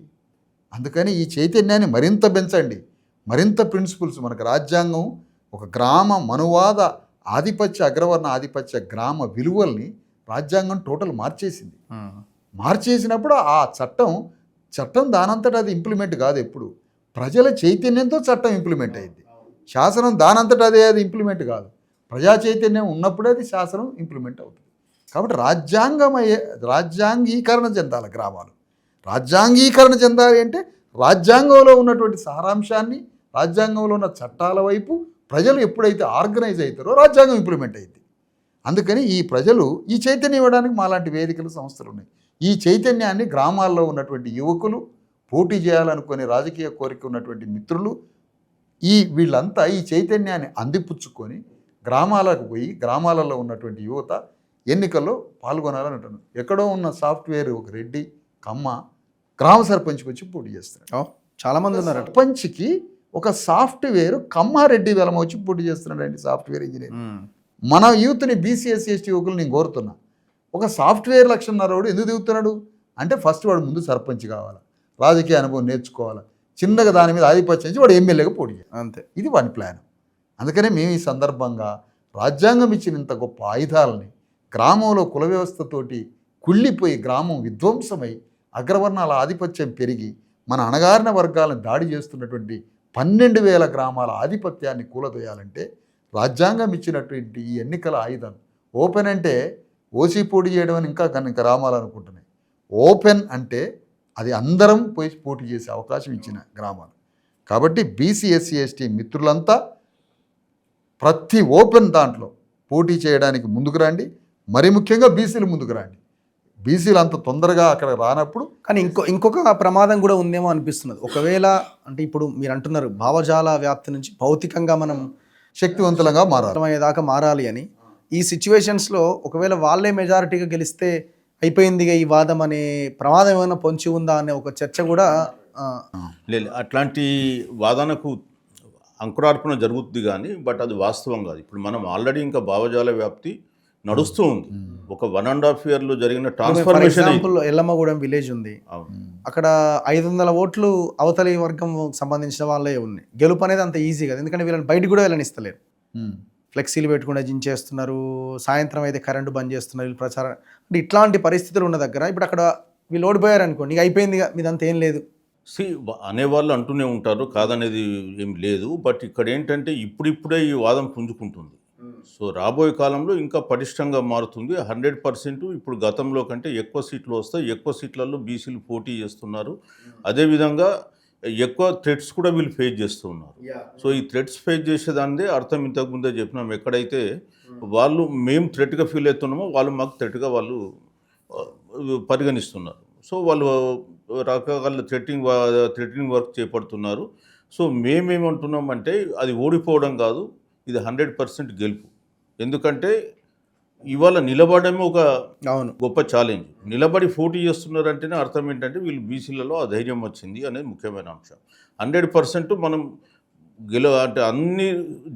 అందుకని ఈ చైతన్యాన్ని మరింత పెంచండి. మరింత ప్రిన్సిపల్స్ మనకు రాజ్యాంగం ఒక గ్రామ మనువాద ఆధిపత్య, అగ్రవర్ణ ఆధిపత్య గ్రామ విలువల్ని రాజ్యాంగం టోటల్ మార్చేసింది. మార్చేసినప్పుడు ఆ చట్టం దానంతట అది ఇంప్లిమెంట్ కాదు. ఎప్పుడు ప్రజల చైతన్యంతో చట్టం ఇంప్లిమెంట్ అయింది. శాసనం దానంతట అది ఇంప్లిమెంట్ కాదు. ప్రజా చైతన్యం ఉన్నప్పుడే అది శాసనం ఇంప్లిమెంట్ అవుతుంది. కాబట్టి రాజ్యాంగీకరణ చెందాలి గ్రామాలు. రాజ్యాంగీకరణ చెందాలి అంటే రాజ్యాంగంలో ఉన్నటువంటి సారాంశాన్ని, రాజ్యాంగంలో ఉన్న చట్టాల వైపు ప్రజలు ఎప్పుడైతే ఆర్గనైజ్ అవుతారో రాజ్యాంగం ఇంప్లిమెంట్ అయింది. అందుకని ఈ ప్రజలు ఈ చైతన్యం ఇవ్వడానికి మాలాంటి వేదికలు, సంస్థలు ఉన్నాయి. ఈ చైతన్యాన్ని గ్రామాల్లో ఉన్నటువంటి యువకులు, పోటీ చేయాలనుకునే రాజకీయ కోరిక ఉన్నటువంటి మిత్రులు, వీళ్ళంతా ఈ చైతన్యాన్ని అందిపుచ్చుకొని గ్రామాలకు పోయి గ్రామాలలో ఉన్నటువంటి యువత ఎన్నికల్లో పాల్గొనాలని అంటున్నాను. ఎక్కడో ఉన్న సాఫ్ట్వేర్ ఒక రెడ్డి, కమ్మ గ్రామ సర్పంచ్కి వచ్చి పోటీ చేస్తున్నాడు. చాలామంది ఉన్నారు. సర్పంచ్కి ఒక సాఫ్ట్వేర్ కమ్మారెడ్డి వెలమ వచ్చి పోటీ చేస్తున్నాడండి, సాఫ్ట్వేర్ ఇంజనీర్. మన యూత్ని బీసీ ఎస్సీ ఎస్టీ యువకులు నేను కోరుతున్నా, ఒక సాఫ్ట్వేర్ లక్షన్నరోడు ఎందుకు దిగుతున్నాడు అంటే ఫస్ట్ వాడు ముందు సర్పంచ్ కావాలి, రాజకీయ అనుభవం నేర్చుకోవాలి, చిన్నగా దాని మీద ఆధిపత్యం వాడు ఎమ్మెల్యేగా పోటీ చేయాలి. అంతే, ఇది వాని ప్లాన్. అందుకనే మేము ఈ సందర్భంగా రాజ్యాంగం ఇచ్చిన ఇంత గొప్ప ఆయుధాలని గ్రామంలో కుల వ్యవస్థతోటి కుళ్ళిపోయి గ్రామం విధ్వంసమై అగ్రవర్ణాల ఆధిపత్యం పెరిగి మన అణగారిన వర్గాలను దాడి చేస్తున్నటువంటి 12,000 గ్రామాల ఆధిపత్యాన్ని కూలదోయాలంటే రాజ్యాంగం ఇచ్చినటువంటి ఈ ఎన్నికల ఆయుధం ఓపెన్ అంటే ఓసీ పోటీ చేయడం అని ఇంకా రామాలనుకుంటున్నాయి. ఓపెన్ అంటే అది అందరం పోయి పోటీ చేసే అవకాశం ఇచ్చిన గ్రామాలు. కాబట్టి బీసీ ఎస్సీ ఎస్టీ మిత్రులంతా ప్రతి ఓపెన్ దాంట్లో పోటీ చేయడానికి ముందుకు రండి. మరి ముఖ్యంగా బీసీలు ముందుకు రండి. బీసీలు అంత తొందరగా అక్కడ రానప్పుడు. కానీ ఇంకొక ప్రమాదం కూడా ఉందేమో అనిపిస్తున్నది. ఒకవేళ అంటే ఇప్పుడు మీరు అంటున్నారు భావజాల వ్యాప్తి నుంచి భౌతికంగా మనం శక్తివంతులంగా అయ్యేదాకా మారాలి అని. ఈ సిచ్యువేషన్స్లో ఒకవేళ వాళ్ళే మెజారిటీగా గెలిస్తే అయిపోయిందిగా ఈ వాదం అనే ప్రమాదం ఏమైనా పొంచి ఉందా అనే ఒక చర్చ కూడా లేదు. అట్లాంటి వాదనకు అంకురార్పణ జరుగుతుంది కానీ బట్ అది వాస్తవం కాదు. ఇప్పుడు మనం ఆల్రెడీ ఇంకా భావజాల వ్యాప్తి నడుస్తూ ఉంది. ఒక 1.5 yearలో జరిగిన ట్రాన్స్ఫర్మేషన్. ఎల్లమ్మగూడెం విలేజ్ ఉంది, అక్కడ 500 ఓట్లు అవతలి వర్గం సంబంధించిన వాళ్ళే ఉన్నాయి. గెలుపు అనేది అంత ఈజీ కాదు, ఎందుకంటే వీళ్ళని బయటకు కూడా వెళ్ళనిస్తలేరు. ఫ్లెక్సీలు పెట్టుకుంటే జించేస్తున్నారు, సాయంత్రం అయితే కరెంటు బంద్ చేస్తున్నారు, వీళ్ళు ప్రచారం. అంటే ఇట్లాంటి పరిస్థితులు ఉన్న దగ్గర ఇప్పుడు అక్కడ వీళ్ళు ఓడిపోయారు అనుకోండి, ఇక అయిపోయింది, మీదంతా ఏం లేదు. అనేవాళ్ళు అంటూనే ఉంటారు, కాదనేది ఏం లేదు. బట్ ఇక్కడ ఏంటంటే ఇప్పుడిప్పుడే ఈ వాదం పుంజుకుంటుంది. సో రాబోయే కాలంలో ఇంకా పటిష్టంగా మారుతుంది. 100% ఇప్పుడు గతంలో కంటే ఎక్కువ సీట్లు వస్తాయి. ఎక్కువ సీట్లలో బీసీలు పోటీ చేస్తున్నారు. అదేవిధంగా ఎక్కువ థ్రెట్స్ కూడా వీళ్ళు ఫేస్ చేస్తూ ఉన్నారు. సో ఈ థ్రెట్స్ ఫేస్ చేసేదానిదే అర్థం ఇంతకుముందే చెప్పినాం. ఎక్కడైతే వాళ్ళు మేము థ్రెట్గా ఫీల్ అవుతున్నామో వాళ్ళు మాకు థ్రెట్గా వాళ్ళు పరిగణిస్తున్నారు. సో వాళ్ళు రకరకాల థ్రెటనింగ్ వర్క్ చేపడుతున్నారు. సో మేమేమంటున్నామంటే అది ఓడిపోవడం కాదు, ఇది 100% గెలుపు. ఎందుకంటే ఇవాళ నిలబడమే ఒక గొప్ప ఛాలెంజ్. నిలబడి పోటీ చేస్తున్నారంటేనే అర్థం ఏంటంటే వీళ్ళు బీసీలలో ఆ ధైర్యం వచ్చింది అనేది ముఖ్యమైన అంశం. 100% మనం అంటే అన్ని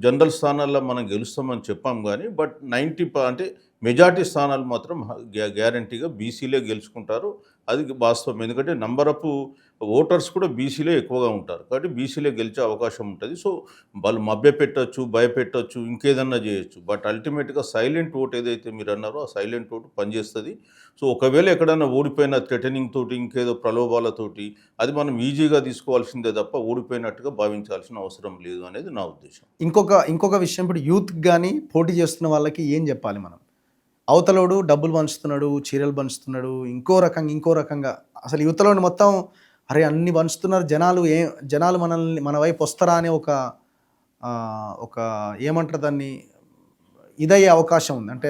జనరల్ స్థానాల్లో మనం గెలుస్తామని చెప్పాం కానీ బట్ 90 అంటే మెజార్టీ స్థానాలు మాత్రం గ్యారంటీగా బీసీలే గెలుచుకుంటారు. అది వాస్తవం. ఎందుకంటే నంబర్ ఆఫ్ ఓటర్స్ కూడా బీసీలే ఎక్కువగా ఉంటారు కాబట్టి బీసీలే గెలిచే అవకాశం ఉంటుంది. సో వాళ్ళు మభ్యపెట్టచ్చు, భయపెట్టచ్చు, ఇంకేదన్నా చేయొచ్చు. బట్ అల్టిమేట్గా సైలెంట్ ఓట్ ఏదైతే మీరు అన్నారో ఆ సైలెంట్ ఓటు పనిచేస్తుంది. సో ఒకవేళ ఎక్కడైనా ఓడిపోయిన థ్రెటనింగ్ తోటి ఇంకేదో ప్రలోభాలతోటి అది మనం ఈజీగా తీసుకోవాల్సిందే తప్ప ఓడిపోయినట్టుగా భావించాల్సిన అవసరం లేదు అనేది నా ఉద్దేశం. ఇంకొక విషయం, ఇప్పుడు యూత్ కానీ పోటీ చేస్తున్న వాళ్ళకి ఏం చెప్పాలి మనం? అవతలోడు డబ్బులు పంచుతున్నాడు, చీరలు పంచుతున్నాడు, ఇంకో రకంగా అసలు యువతలోని మొత్తం అరే అన్ని పంచుతున్నారు జనాలు మనల్ని మన వైపు వస్తారా అనే ఒక ఏమంటారు దాన్ని ఇదయ్యే అవకాశం ఉంది. అంటే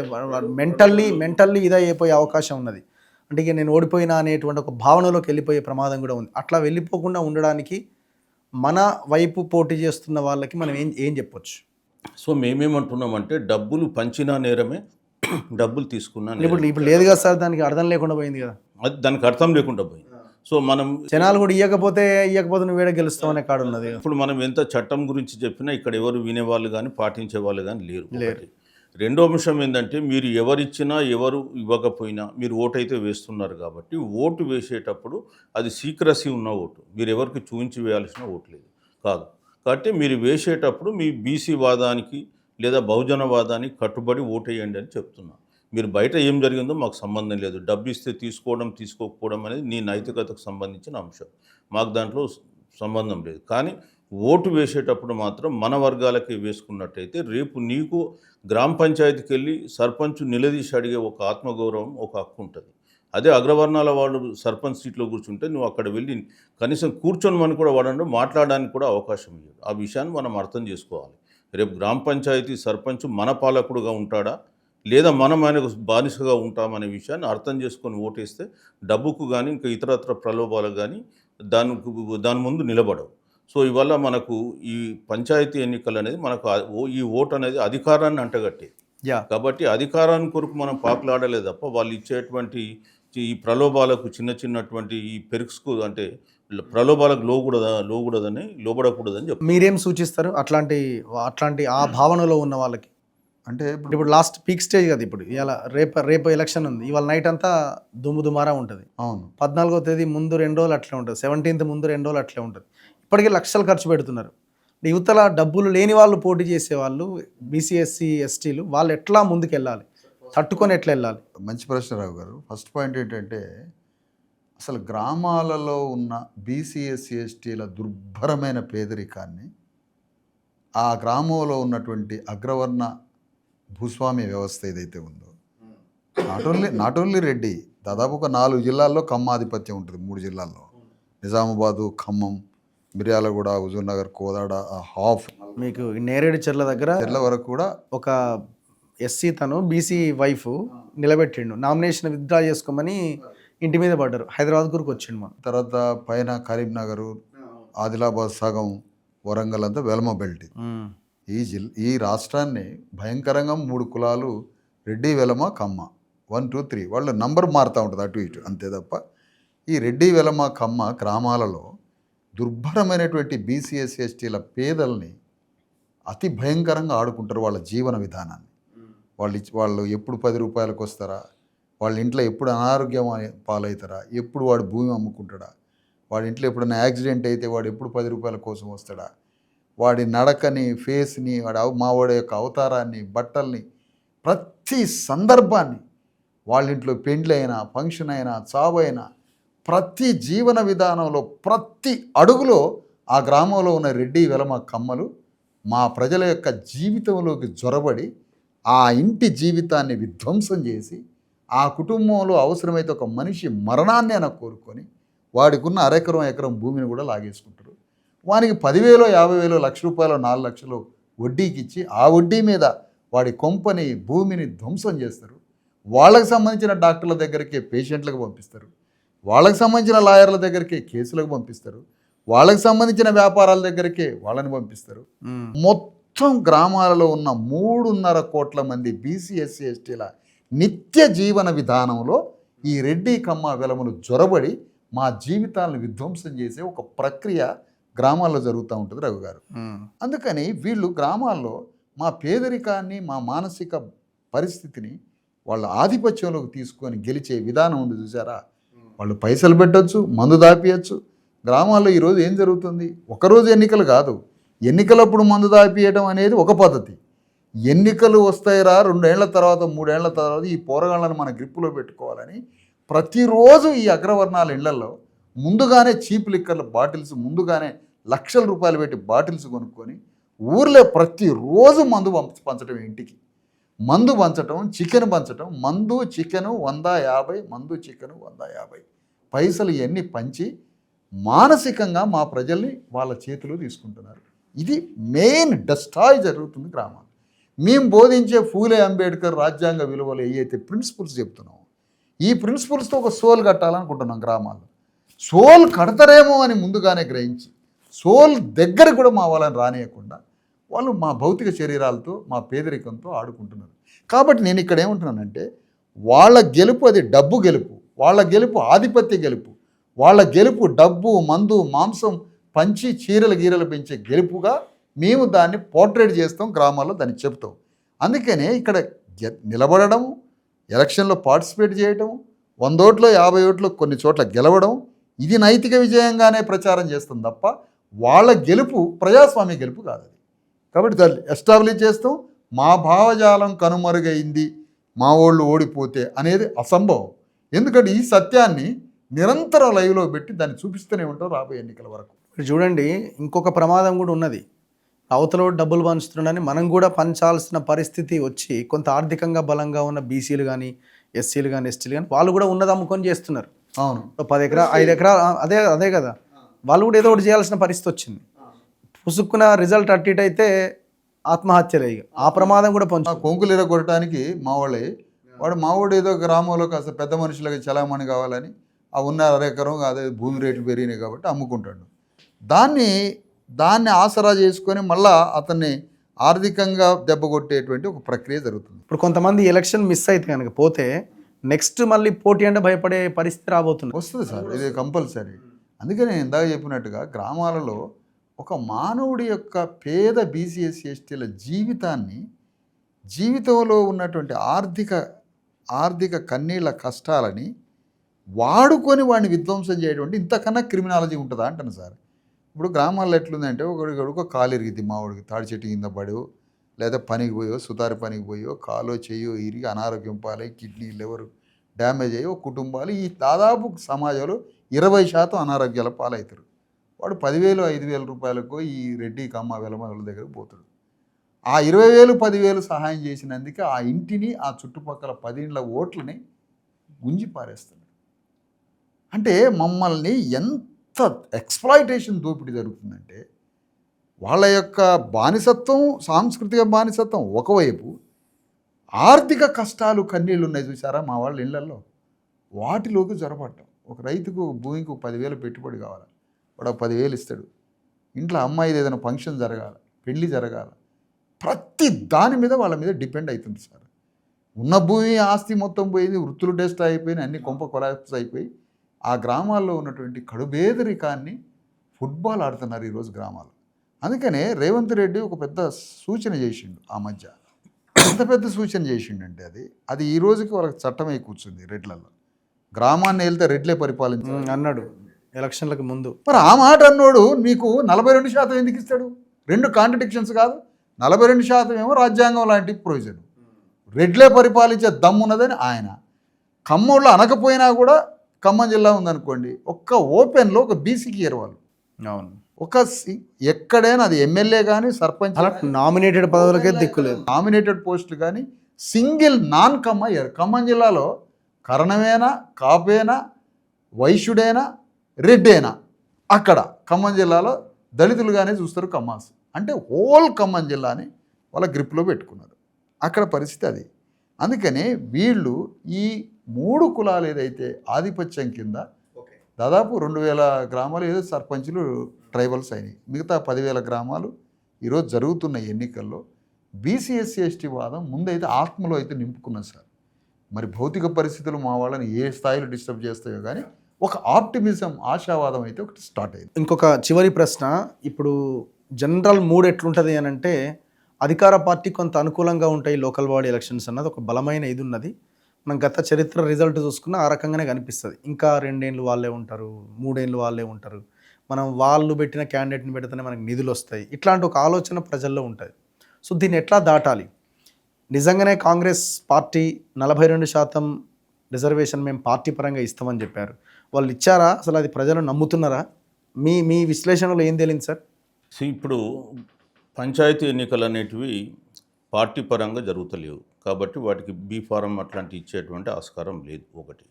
మెంటల్లీ ఇదైపోయే అవకాశం ఉన్నది. అంటే ఇక నేను ఓడిపోయినా అనేటువంటి ఒక భావనలోకి వెళ్ళిపోయే ప్రమాదం కూడా ఉంది. అట్లా వెళ్ళిపోకుండా ఉండడానికి మన వైపు పోటీ చేస్తున్న వాళ్ళకి మనం ఏం చెప్పొచ్చు? సో మేమేమంటున్నామంటే డబ్బులు పంచినా నేరమే, డబ్బులు తీసుకున్నా నేరమే. ఇప్పుడు లేదు కదా సార్, దానికి అర్థం లేకుండా పోయింది కదా. అది దానికి అర్థం లేకుండా పోయింది. సో మనం జనాలు కూడా ఇవ్వకపోతే నువ్వు వేడ గెలుస్తావు అనే కాడు ఉన్నది. ఇప్పుడు మనం ఎంత చట్టం గురించి చెప్పినా ఇక్కడ ఎవరు వినేవాళ్ళు కానీ పాటించే వాళ్ళు కానీ లేరు. ఒకటి. రెండో అంశం ఏంటంటే మీరు ఎవరిచ్చినా ఎవరు ఇవ్వకపోయినా మీరు ఓటు అయితే వేస్తున్నారు కాబట్టి ఓటు వేసేటప్పుడు అది సీక్రసీ ఉన్న ఓటు, మీరు ఎవరికి చూపించి వేయాల్సిన ఓటు లేదు కాదు. కాబట్టి మీరు వేసేటప్పుడు మీ బీసీ వాదానికి లేదా బహుజన వాదానికి కట్టుబడి ఓటేయండి అని చెప్తున్నా. మీరు బయట ఏం జరిగిందో మాకు సంబంధం లేదు. డబ్బు ఇస్తే తీసుకోవడం తీసుకోకపోవడం అనేది నీ నైతికతకు సంబంధించిన అంశం, మాకు దాంట్లో సంబంధం లేదు. కానీ ఓటు వేసేటప్పుడు మాత్రం మన వర్గాలకి వేసుకున్నట్టయితే రేపు నీకు గ్రామ పంచాయతీకి వెళ్ళి సర్పంచ్ నిలదీసి అడిగే ఒక ఆత్మగౌరవం, ఒక హక్కు ఉంటుంది. అదే అగ్రవర్ణాల వాళ్ళు సర్పంచ్ సీట్లో కూర్చుంటే నువ్వు అక్కడ వెళ్ళి కనీసం కూర్చొని మనం కూడా వాడండి, మాట్లాడడానికి కూడా అవకాశం ఇవ్వదు. ఆ విషయాన్ని మనం అర్థం చేసుకోవాలి. రేపు గ్రామ పంచాయతీ సర్పంచ్ మన పాలకుడుగా ఉంటాడా లేదా మనం ఆయనకు బానిసగా ఉంటామనే విషయాన్ని అర్థం చేసుకొని ఓటేస్తే డబ్బుకు కానీ ఇంకా ఇతరత్ర ప్రలోభాలకు కానీ దాని ముందు నిలబడవు. సో ఇవల్ల మనకు ఈ పంచాయతీ ఎన్నికలు అనేది మనకు ఈ ఓటు అనేది అధికారాన్ని అంటగట్టేది. కాబట్టి అధికారాన్ని కొరకు మనం పాకులాడలేదు తప్ప వాళ్ళు ఇచ్చేటువంటి ఈ ప్రలోభాలకు చిన్నటువంటి ఈ పెరుక్స్కు అంటే ప్రలోభాలకు లోబడకూడదని చెప్పి మీరేం సూచిస్తారు అట్లాంటి ఆ భావనలో ఉన్న వాళ్ళకి? అంటే ఇప్పుడు లాస్ట్ పీక్ స్టేజ్ కదా. ఇప్పుడు ఇవాళ రేపు ఎలక్షన్ ఉంది. ఇవాళ నైట్ అంతా దుమారా ఉంటుంది. అవును, 14వ తేదీ ముందు 2 రోజులు అట్లే ఉంటుంది, 17th ముందు 2 రోజులు అట్లే ఉంటుంది. ఇప్పటికీ లక్షలు ఖర్చు పెడుతున్నారు. యువతల డబ్బులు లేని వాళ్ళు పోటీ చేసేవాళ్ళు, బీసీ ఎస్సీ ఎస్టీలు, వాళ్ళు ఎట్లా ముందుకు వెళ్ళాలి, తట్టుకొని ఎట్లా వెళ్ళాలి? మంచి ప్రశ్న రావు గారు. ఫస్ట్ పాయింట్ ఏంటంటే అసలు గ్రామాలలో ఉన్న బీసీ ఎస్సీ ఎస్టీల దుర్భరమైన పేదరికాన్ని ఆ గ్రామంలో ఉన్నటువంటి అగ్రవర్ణ భూస్వామ్య వ్యవస్థ ఏదైతే ఉందో, నాట్ ఓన్లీ రెడ్డి, దాదాపు ఒక 4 జిల్లాల్లో కమ్మాధిపత్యం ఉంటుంది. 3 జిల్లాల్లో నిజామాబాదు, ఖమ్మం, మిర్యాలగూడ, హుజూర్నగర్, కోదాడ, హాఫ్, మీకు నేరేడు చెర్ల దగ్గర వరకు కూడా ఒక ఎస్సీ తను బీసీ వైఫ్ నిలబెట్టిండు, నామినేషన్ విత్డ్రా చేసుకోమని ఇంటి మీద పడ్డారు. హైదరాబాద్ గురికి వచ్చిండు. మనం తర్వాత పైన కరీంనగర్, ఆదిలాబాద్ సగం, వరంగల్ అంతా వెలమ బెల్ట్. ఈ రాష్ట్రాన్ని భయంకరంగా 3 కులాలు, రెడ్డి, వెలమ, కమ్మ, 1 2 3 వాళ్ళు నంబర్ మారుతూ ఉంటుంది అటు ఇటు, అంతే తప్ప ఈ రెడ్డి, వెలమ, కమ్మ గ్రామాలలో దుర్భరమైనటువంటి బీసీ ఎస్సీ ఎస్టీల పేదల్ని అతి భయంకరంగా ఆడుకుంటారు. వాళ్ళ జీవన విధానాన్ని వాళ్ళు ఎప్పుడు 10 రూపాయలకు వస్తారా, వాళ్ళ ఇంట్లో ఎప్పుడు అనారోగ్యం పాలవుతారా, ఎప్పుడు వాడు భూమి అమ్ముకుంటాడా, వాడి ఇంట్లో ఎప్పుడైనా యాక్సిడెంట్ అయితే వాడు ఎప్పుడు 10 రూపాయల కోసం వస్తాడా, వాడి నడకని, ఫేస్ని, వాడి యొక్క అవతారాన్ని, బట్టల్ని, ప్రతి సందర్భాన్ని, వాళ్ళ ఇంట్లో పెండ్లి అయినా, ఫంక్షన్ అయినా, చావు అయినా, ప్రతి జీవన విధానంలో ప్రతి అడుగులో ఆ గ్రామంలో ఉన్న రెడ్డి, వెలమ, కమ్మలు మా ప్రజల యొక్క జీవితంలోకి జొరబడి ఆ ఇంటి జీవితాన్ని విధ్వంసం చేసి ఆ కుటుంబంలో అవసరమైతే ఒక మనిషి మరణాన్ని అయినా కోరుకొని వాడికి ఉన్న ఎకరం భూమిని కూడా లాగేసుకుంటారు. వానికి 10,000, 50,000, ₹1,00,000, 4 లక్షలు వడ్డీకి ఇచ్చి ఆ వడ్డీ మీద వాడి కొంపని, భూమిని ధ్వంసం చేస్తారు. వాళ్ళకి సంబంధించిన డాక్టర్ల దగ్గరికి పేషెంట్లకు పంపిస్తారు, వాళ్ళకి సంబంధించిన లాయర్ల దగ్గరికి కేసులకు పంపిస్తారు, వాళ్ళకి సంబంధించిన వ్యాపారాల దగ్గరికి వాళ్ళని పంపిస్తారు. మొత్తం గ్రామాలలో ఉన్న 3.5 కోట్ల మంది బీసీ ఎస్సీ ఎస్టీల నిత్య జీవన విధానంలో ఈ రెడ్డి, కమ్మ, వెలములు జొరబడి మా జీవితాలను విధ్వంసం చేసే ఒక ప్రక్రియ గ్రామాల్లో జరుగుతూ ఉంటుంది రఘు గారు. అందుకని వీళ్ళు గ్రామాల్లో మా పేదరికాన్ని, మా మానసిక పరిస్థితిని వాళ్ళ ఆధిపత్యంలోకి తీసుకొని గెలిచే విధానం ఉంది చూసారా. వాళ్ళు పైసలు పెట్టచ్చు, మందు దాపియచ్చు. గ్రామాల్లో ఈరోజు ఏం జరుగుతుంది, ఒకరోజు ఎన్నికలు కాదు, ఎన్నికలప్పుడు మందు దాపియడం అనేది ఒక పద్ధతి. ఎన్నికలు వస్తాయిరా 2 ఏళ్ల తర్వాత, 3 ఏళ్ల తర్వాత ఈ పోరగాళ్ళను మన గ్రిప్పులో పెట్టుకోవాలని ప్రతిరోజు ఈ అగ్రవర్ణాల ఇళ్లలో ముందుగానే చీప్ లిక్కర్ల బాటిల్స్, ముందుగానే లక్షల రూపాయలు పెట్టి బాటిల్స్ కొనుక్కొని ఊర్లో ప్రతిరోజు మందు పంచడం, ఇంటికి మందు పంచడం, చికెన్ పంచడం, మందు చికెను 150, మందు చికెను 150 పైసలు ఇవన్నీ పంచి మానసికంగా మా ప్రజల్ని వాళ్ళ చేతిలో తీసుకుంటున్నారు. ఇది మెయిన్ డస్ట్రాయ్ జరుగుతుంది గ్రామాలు. మేము బోధించే ఫూలే అంబేద్కర్ రాజ్యాంగ విలువలు ఏవైతే ప్రిన్సిపల్స్ చెప్తున్నామో ఈ ప్రిన్సిపల్స్తో ఒక సోల్ కట్టాలనుకుంటున్నాం గ్రామాల్లో. సోల్ కడతారేమో అని ముందుగానే గ్రహించి సోల్ దగ్గర కూడా మా వాళ్ళని రానియకుండా వాళ్ళు మా భౌతిక శరీరాలతో మా పేదరికంతో ఆడుకుంటున్నారు. కాబట్టి నేను ఇక్కడ ఏమంటున్నానంటే వాళ్ళ గెలుపు అది డబ్బు గెలుపు, వాళ్ళ గెలుపు ఆధిపత్య గెలుపు, వాళ్ళ గెలుపు డబ్బు మందు మాంసం పంచి చీరలు గీరలు పెంచే గెలుపుగా మేము దాన్ని పోర్ట్రేట్ చేస్తాం, గ్రామాల్లో దాన్ని చెప్తాం. అందుకనే ఇక్కడ నిలబడము, ఎలక్షన్లో పార్టిసిపేట్ చేయటం, 100 ఓట్లో 50 ఓట్లు కొన్ని చోట్ల గెలవడం, ఇది నైతిక విజయంగానే ప్రచారం చేస్తాం తప్ప వాళ్ళ గెలుపు ప్రజాస్వామ్య గెలుపు కాదు. కాబట్టి దాన్ని ఎస్టాబ్లిష్ చేస్తాం. మా భావజాలం కనుమరుగైంది, మా వాళ్ళు ఓడిపోతే అనేది అసంభవం. ఎందుకంటే ఈ సత్యాన్ని నిరంతరం లైవ్లో పెట్టి దాన్ని చూపిస్తూనే ఉంటాం రాబోయే ఎన్నికల వరకు. ఇప్పుడు చూడండి, ఇంకొక ప్రమాదం కూడా ఉన్నది. అవతల డబ్బులు పంచుతున్నాడని మనం కూడా పంచాల్సిన పరిస్థితి వచ్చి కొంత ఆర్థికంగా బలంగా ఉన్న బీసీలు కానీ ఎస్సీలు కానీ ఎస్టీలు కానీ వాళ్ళు కూడా ఉన్నది అమ్ముకొని చేస్తున్నారు. అవును, 10 ఎకరా 5 ఎకరా అదే కదా, వాళ్ళు కూడా ఏదో ఒకటి చేయాల్సిన పరిస్థితి వచ్చింది. పుసుక్కున రిజల్ట్ అట్టిట్ అయితే ఆత్మహత్యలే. ఆ ప్రమాదం కూడా కొంకులు ఎరగొట్టడానికి మావాడు ఏదో గ్రామంలో కాస్త పెద్ద మనుషులకి చలామణి కావాలని ఆ ఉన్న 1/2 ఎకరం అదే భూమి రేట్లు పెరిగినాయి కాబట్టి అమ్ముకుంటాడు. దాన్ని ఆసరా చేసుకొని మళ్ళా అతన్ని ఆర్థికంగా దెబ్బ కొట్టేటువంటి ఒక ప్రక్రియ జరుగుతుంది. ఇప్పుడు కొంతమంది ఎలక్షన్ మిస్ అయితే కనుక పోతే నెక్స్ట్ మళ్ళీ పోటీ అంటే భయపడే పరిస్థితి రాబోతుంది. వస్తుంది సార్, ఇది కంపల్సరీ. అందుకని నేను ఇందాక చెప్పినట్టుగా గ్రామాలలో ఒక మానవుడి యొక్క పేద బీసీ ఎస్సీ ఎస్టీల జీవితంలో ఉన్నటువంటి ఆర్థిక కన్నీళ్ళ కష్టాలని వాడుకొని వాడిని విధ్వంసం చేయడం ఇంతకన్నా క్రిమినాలజీ ఉంటుందా అంటాను సార్. ఇప్పుడు గ్రామాల్లో ఎట్లుందంటే ఒక కాలు ఇరిగిద్ది, మావాడికి తాడి చెట్టు కింద పడో లేదా పనికి పోయో సుతారి పనికి పోయో కాలో చెయ్యో ఇరిగి అనారోగ్యం పాలై కిడ్నీ లివర్ డ్యామేజ్ అయ్యో కుటుంబాలు ఈ దాదాపు సమాజంలో 20% అనారోగ్యాల పాలవుతారు. వాడు 10,000 5,000 రూపాయలకు ఈ రెడ్డి కమ్మ వెలమల దగ్గరకు పోతాడు. ఆ 20,000 10,000 సహాయం చేసినందుకే ఆ ఇంటిని ఆ చుట్టుపక్కల 10 ఇండ్ల ఓట్లని గుంజి పారేస్తాడు. అంటే మమ్మల్ని ఎంత ఎక్స్ప్లాయిటేషన్ దోపిడీ జరుగుతుందంటే వాళ్ళ యొక్క బానిసత్వం, సాంస్కృతిక బానిసత్వం ఒకవైపు, ఆర్థిక కష్టాలు కన్నీళ్ళు ఉన్నాయి చూసారా మా వాళ్ళ ఇళ్లలో, వాటిలోకి జొరపడటం. ఒక రైతుకు భూమికి 10,000 పెట్టుబడి కావాలి, వాడు 10,000 ఇస్తాడు. ఇంట్లో అమ్మాయిది ఏదైనా ఫంక్షన్ జరగాలి, పెళ్ళి జరగాలి, ప్రతి దాని మీద వాళ్ళ మీద డిపెండ్ అవుతుంది సార్. ఉన్న భూమి ఆస్తి మొత్తం పోయింది, వృత్తులు టెస్ట్ అయిపోయినాయి, అన్ని కొంప కొలాప్స్ అయిపోయి ఆ గ్రామాల్లో ఉన్నటువంటి కడుబేదరికాన్ని ఫుట్బాల్ ఆడుతున్నారు ఈరోజు గ్రామాలు. అందుకనే రేవంత్ రెడ్డి ఒక పెద్ద సూచన చేసిండు ఆ మధ్య. ఎంత పెద్ద సూచన చేసిండంటే అది ఈ రోజుకి వాళ్ళకి చట్టమై కూర్చుంది. రెడ్లలో గ్రామాన్ని వెళ్తే రెడ్లే పరిపాలించాలి అన్నాడు ఎలక్షన్లకు ముందు. మరి ఆ మాట అన్నోడు మీకు 42% ఎందుకు ఇస్తాడు? 2 కాంట్రడిక్షన్స్ కాదు. 42% ఏమో రాజ్యాంగం లాంటి ప్రొవిజన్, రెడ్లే పరిపాలించే దమ్మున్నదని ఆయన. ఖమ్మంలో అనకపోయినా కూడా ఖమ్మం జిల్లా ఉందనుకోండి, ఒక్క ఓపెన్లో ఒక బీసీకి ఇవ్వాలి. అవును, ఒక ఎక్కడైనా అది ఎమ్మెల్యే కానీ సర్పంచ్ నామినేటెడ్ పదవులకే దిక్కులేదు, నామినేటెడ్ పోస్టులు కానీ సింగిల్ నాన్ ఖమ్మం అయ్యారు. ఖమ్మం జిల్లాలో కరణమేనా, కాపేనా, వైశ్యుడైనా, రెడ్డేనా అక్కడ ఖమ్మం జిల్లాలో దళితులుగానే చూస్తారు ఖమ్మాస్. అంటే హోల్ ఖమ్మం జిల్లాని వాళ్ళ గ్రిప్లో పెట్టుకున్నారు. అక్కడ పరిస్థితి అది. అందుకనే వీళ్ళు ఈ 3 కులాలు ఏదైతే ఆధిపత్యం కింద దాదాపు 2,000 గ్రామాలు ఏదో సర్పంచులు ట్రైబల్స్ అయినాయి. మిగతా 10,000 గ్రామాలు ఈరోజు జరుగుతున్న ఎన్నికల్లో బీసీ ఎస్సీ ఎస్టీ వాదం ముందైతే ఆత్మలో అయితే నింపుకున్నాం సార్. మరి భౌతిక పరిస్థితులు మా వాళ్ళని ఏ స్థాయిలో డిస్టర్బ్ చేస్తాయో కానీ ఒక ఆప్టిమిజం, ఆశావాదం అయితే ఒకటి స్టార్ట్ అయింది. ఇంకొక చివరి ప్రశ్న, ఇప్పుడు జనరల్ మూడ్ ఎట్లుంటుంది అని అంటే అధికార పార్టీ కొంత అనుకూలంగా ఉంటాయి లోకల్ బాడీ ఎలక్షన్స్ అన్నది ఒక బలమైన ఇది ఉన్నది. మనం గత చరిత్ర రిజల్ట్ చూసుకున్న ఆ రకంగానే కనిపిస్తుంది. ఇంకా 2 ఏళ్ళు వాళ్ళే ఉంటారు, 3 ఏళ్ళు వాళ్ళే ఉంటారు, మనం వాళ్ళు పెట్టిన క్యాండిడేట్ని పెడితేనే మనకి నిధులు వస్తాయి, ఇట్లాంటి ఒక ఆలోచన ప్రజల్లో ఉంటుంది. సో దీన్ని ఎట్లా దాటాలి? నిజంగానే కాంగ్రెస్ పార్టీ 42% రిజర్వేషన్ మేము పార్టీ పరంగా ఇస్తామని చెప్పారు, వాళ్ళు ఇచ్చారా? అసలు అది ప్రజలు నమ్ముతున్నారా? మీ విశ్లేషణలో ఏం తెలియదు సార్? ఇప్పుడు పంచాయతీ ఎన్నికలు అనేటివి పార్టీ పరంగా జరుగుతలేవు కాబట్టి వాటికి బీ ఫారం అట్లాంటి ఇచ్చేటువంటి ఆస్కారం లేదు ఒకటి.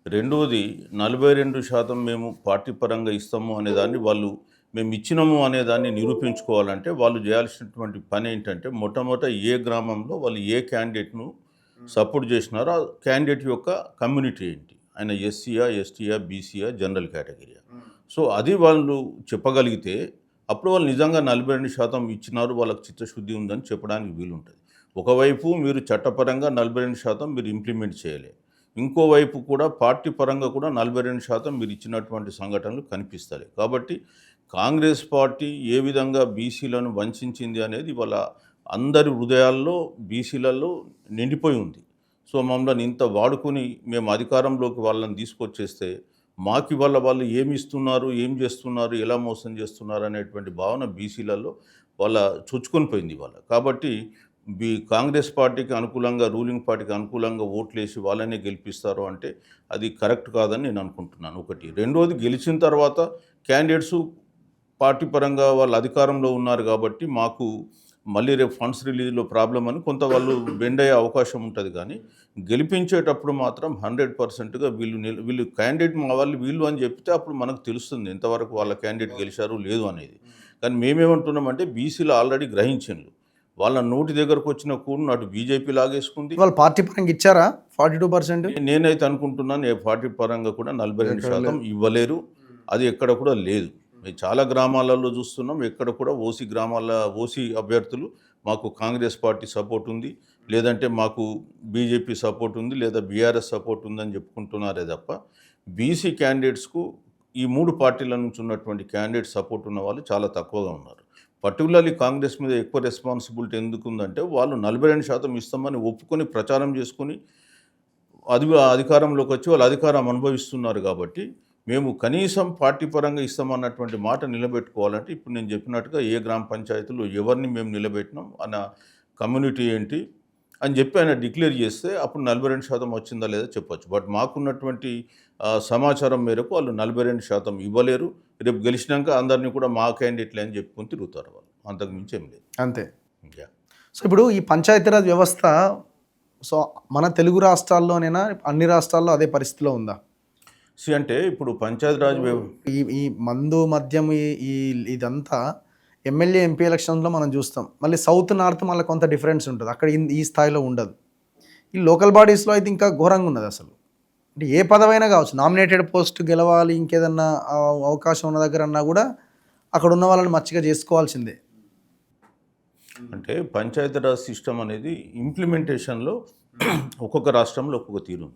రెండోది 42% మేము పార్టీ పరంగా ఇస్తాము అనేదాన్ని వాళ్ళు మేము ఇచ్చినాము అనేదాన్ని నిరూపించుకోవాలంటే వాళ్ళు చేయాల్సినటువంటి పని ఏంటంటే మొట్టమొదట ఏ గ్రామంలో వాళ్ళు ఏ క్యాండిడేట్ను సపోర్ట్ చేసినారో ఆ క్యాండిడేట్ యొక్క కమ్యూనిటీ ఏంటి, ఆయన ఎస్సీయా, ఎస్టీయా, బీసీయా, జనరల్ కేటగిరీయా. సో అది వాళ్ళు చెప్పగలిగితే అప్పుడు వాళ్ళు నిజంగా 42% ఇచ్చినారు, వాళ్ళకి చిత్తశుద్ధి ఉందని చెప్పడానికి వీలుంటుంది. ఒకవైపు మీరు చట్టపరంగా 42% మీరు ఇంప్లిమెంట్ చేయలే, ఇంకోవైపు కూడా పార్టీ పరంగా కూడా 42% మీరు ఇచ్చినటువంటి సంఘటనలు కనిపిస్తాయి. కాబట్టి కాంగ్రెస్ పార్టీ ఏ విధంగా బీసీలను వంచింది అనేది వాళ్ళ అందరి హృదయాల్లో బీసీలలో నిండిపోయి ఉంది. సో మమ్మల్ని ఇంత వాడుకొని మేము అధికారంలోకి వాళ్ళని తీసుకొచ్చేస్తే మాకు ఇవాళ వాళ్ళు ఏమి ఇస్తున్నారు, ఏం చేస్తున్నారు, ఎలా మోసం చేస్తున్నారు అనేటువంటి భావన బీసీలలో వాళ్ళ చొచ్చుకొని పోయింది వాళ్ళ. కాబట్టి కాంగ్రెస్ పార్టీకి అనుకూలంగా, రూలింగ్ పార్టీకి అనుకూలంగా ఓట్లేసి వాళ్ళనే గెలిపిస్తారు అంటే అది కరెక్ట్ కాదని నేను అనుకుంటున్నాను. ఒకటి. రెండోది, గెలిచిన తర్వాత క్యాండిడేట్స్ పార్టీ పరంగా వాళ్ళు అధికారంలో ఉన్నారు కాబట్టి మాకు మళ్ళీ రేపు ఫండ్స్ రిలీజ్లో ప్రాబ్లం అని కొంత వాళ్ళు బెండ్ అయ్యే అవకాశం ఉంటుంది. కానీ గెలిపించేటప్పుడు మాత్రం 100%గా వీళ్ళు క్యాండిడేట్ మా వాళ్ళు వీళ్ళు అని చెప్తే అప్పుడు మనకు తెలుస్తుంది ఎంతవరకు వాళ్ళ క్యాండిడేట్ గెలిచారు లేదు అనేది. కానీ మేమేమంటున్నామంటే బీసీలు ఆల్రెడీ గ్రహించిండ్రు, వాళ్ళ నోటి దగ్గరకు వచ్చిన కూడా అటు బీజేపీ లాగేసుకుంది. వాళ్ళు పార్టీ పరంగా ఇచ్చారా 42%? నేనైతే అనుకుంటున్నాను పార్టీ పరంగా కూడా 42% ఇవ్వలేరు, అది ఎక్కడ కూడా లేదు. మేము చాలా గ్రామాలలో చూస్తున్నాం, ఎక్కడ కూడా ఓసీ అభ్యర్థులు మాకు కాంగ్రెస్ పార్టీ సపోర్ట్ ఉంది, లేదంటే మాకు బీజేపీ సపోర్ట్ ఉంది, లేదా బీఆర్ఎస్ సపోర్ట్ ఉందని చెప్పుకుంటున్నారే తప్ప బీసీ క్యాండిడేట్స్కు ఈ మూడు పార్టీల నుంచి ఉన్నటువంటి క్యాండిడేట్ సపోర్ట్ ఉన్న వాళ్ళు చాలా తక్కువగా ఉన్నారు. పర్టికులర్లీ కాంగ్రెస్ మీద ఎక్కువ రెస్పాన్సిబిలిటీ ఎందుకు ఉందంటే వాళ్ళు 42% ఇస్తామని ఒప్పుకొని ప్రచారం చేసుకొని అధికారంలోకి వచ్చి వాళ్ళు అధికారం అనుభవిస్తున్నారు. కాబట్టి మేము కనీసం పార్టీ పరంగా ఇస్తామన్నటువంటి మాట నిలబెట్టుకోవాలంటే ఇప్పుడు నేను చెప్పినట్టుగా ఏ గ్రామ పంచాయతీలో ఎవరిని మేము నిలబెట్టినాం అన్న కమ్యూనిటీ ఏంటి అని చెప్పి ఆయన డిక్లేర్ చేస్తే అప్పుడు 42% వచ్చిందా లేదా చెప్పొచ్చు. బట్ మాకున్నటువంటి సమాచారం మేరకు వాళ్ళు 42% ఇవ్వలేరు. రేపు గెలిచినాక అందరినీ కూడా మా క్యాండిడేట్లే అని చెప్పుకొని తిరుగుతారు వాళ్ళు, అంతకు మించి ఏం లేదు. అంతే. సో ఇప్పుడు ఈ పంచాయతీరాజ్ వ్యవస్థ సో మన తెలుగు రాష్ట్రాల్లోనైనా అన్ని రాష్ట్రాల్లో అదే పరిస్థితిలో ఉందా? అంటే ఇప్పుడు పంచాయతీరాజ్ ఈ మందు మద్యం ఇదంతా ఎమ్మెల్యే ఎంపీ ఎలక్షన్లో మనం చూస్తాం. మళ్ళీ సౌత్ నార్త్ మళ్ళీ కొంత డిఫరెన్స్ ఉంటుంది, అక్కడ ఈ స్థాయిలో ఉండదు. ఈ లోకల్ బాడీస్లో అయితే ఇంకా ఘోరంగా ఉన్నది అసలు. అంటే ఏ పదవైనా కావచ్చు, నామినేటెడ్ పోస్ట్ గెలవాలి, ఇంకేదన్నా అవకాశం ఉన్న దగ్గర అన్నా కూడా అక్కడ ఉన్న వాళ్ళని మచ్చిగా చేసుకోవాల్సిందే. అంటే పంచాయతీరాజ్ సిస్టమ్ అనేది ఇంప్లిమెంటేషన్లో ఒక్కొక్క రాష్ట్రంలో ఒక్కొక్క తీరు.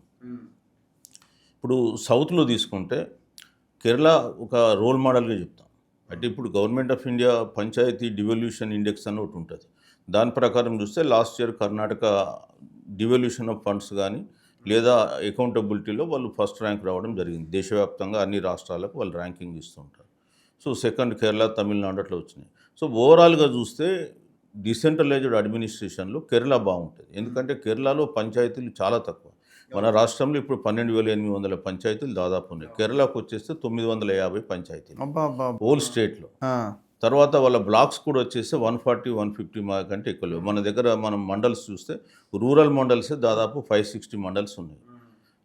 ఇప్పుడు సౌత్లో తీసుకుంటే కేరళ ఒక రోల్ మోడల్గా చెప్తాం. అంటే ఇప్పుడు government of India panchayat devolution index అని ఒకటి ఉంటుంది. దాని ప్రకారం చూస్తే last year Karnataka devolution of funds కానీ లేదా అకౌంటబిలిటీలో వాళ్ళు ఫస్ట్ ర్యాంక్ రావడం జరిగింది. దేశవ్యాప్తంగా అన్ని రాష్ట్రాలకు వాళ్ళు ర్యాంకింగ్ ఇస్తుంటారు. సో సెకండ్ కేరళ, తమిళనాడు అట్లా వచ్చినాయి. సో ఓవరాల్గా చూస్తే డిసెంట్రలైజ్డ్ అడ్మినిస్ట్రేషన్లో కేరళ బాగుంటుంది. ఎందుకంటే కేరళలో పంచాయతీలు చాలా తక్కువ. మన రాష్ట్రంలో ఇప్పుడు 12,800 పంచాయతీలు దాదాపు ఉన్నాయి. కేరళకు వచ్చేస్తే 950 పంచాయతీలు హోల్ స్టేట్లో. తర్వాత వాళ్ళ బ్లాక్స్ కూడా వచ్చేస్తే 140, 150 కంటే ఎక్కువ లేవు. మన దగ్గర మనం మండల్స్ చూస్తే రూరల్ మండల్సే దాదాపు 560 మండల్స్ ఉన్నాయి.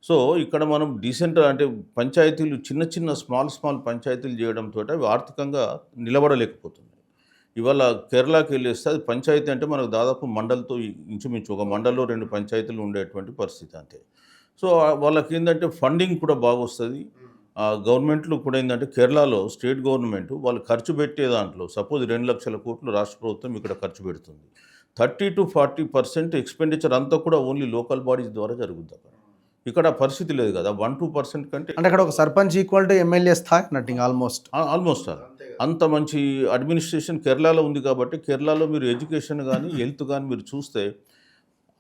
సో ఇక్కడ మనం అంటే పంచాయతీలు చిన్న స్మాల్ పంచాయతీలు చేయడంతో అవి ఆర్థికంగా నిలబడలేకపోతున్నాయి. ఇవాళ కేరళకి వెళ్ళేస్తే అది పంచాయతీ అంటే మనకు దాదాపు మండలితో ఇంచుమించు ఒక మండల్లో 2 పంచాయతీలు ఉండేటువంటి పరిస్థితి అంతే. సో వాళ్ళకి ఏంటంటే ఫండింగ్ కూడా బాగా వస్తుంది. గవర్నమెంట్లు కూడా ఏంటంటే కేరళలో స్టేట్ గవర్నమెంట్ వాళ్ళు ఖర్చు పెట్టే దాంట్లో సపోజ్ 2 లక్షల కోట్లు రాష్ట్ర ప్రభుత్వం ఇక్కడ ఖర్చు పెడుతుంది. 30 to 40% ఎక్స్పెండిచర్ అంతా కూడా ఓన్లీ లోకల్ బాడీస్ ద్వారా జరుగుతుంది. ఇక్కడ పరిస్థితి లేదు కదా, 1-2% కంటే. అంటే అక్కడ ఒక సర్పంచ్ ఈక్వల్ టు ఎమ్మెల్యే స్థాయి నటింగ్ ఆల్మోస్ట్ అంత మంచి అడ్మినిస్ట్రేషన్ కేరళలో ఉంది. కాబట్టి కేరళలో మీరు ఎడ్యుకేషన్ కానీ హెల్త్ కానీ మీరు చూస్తే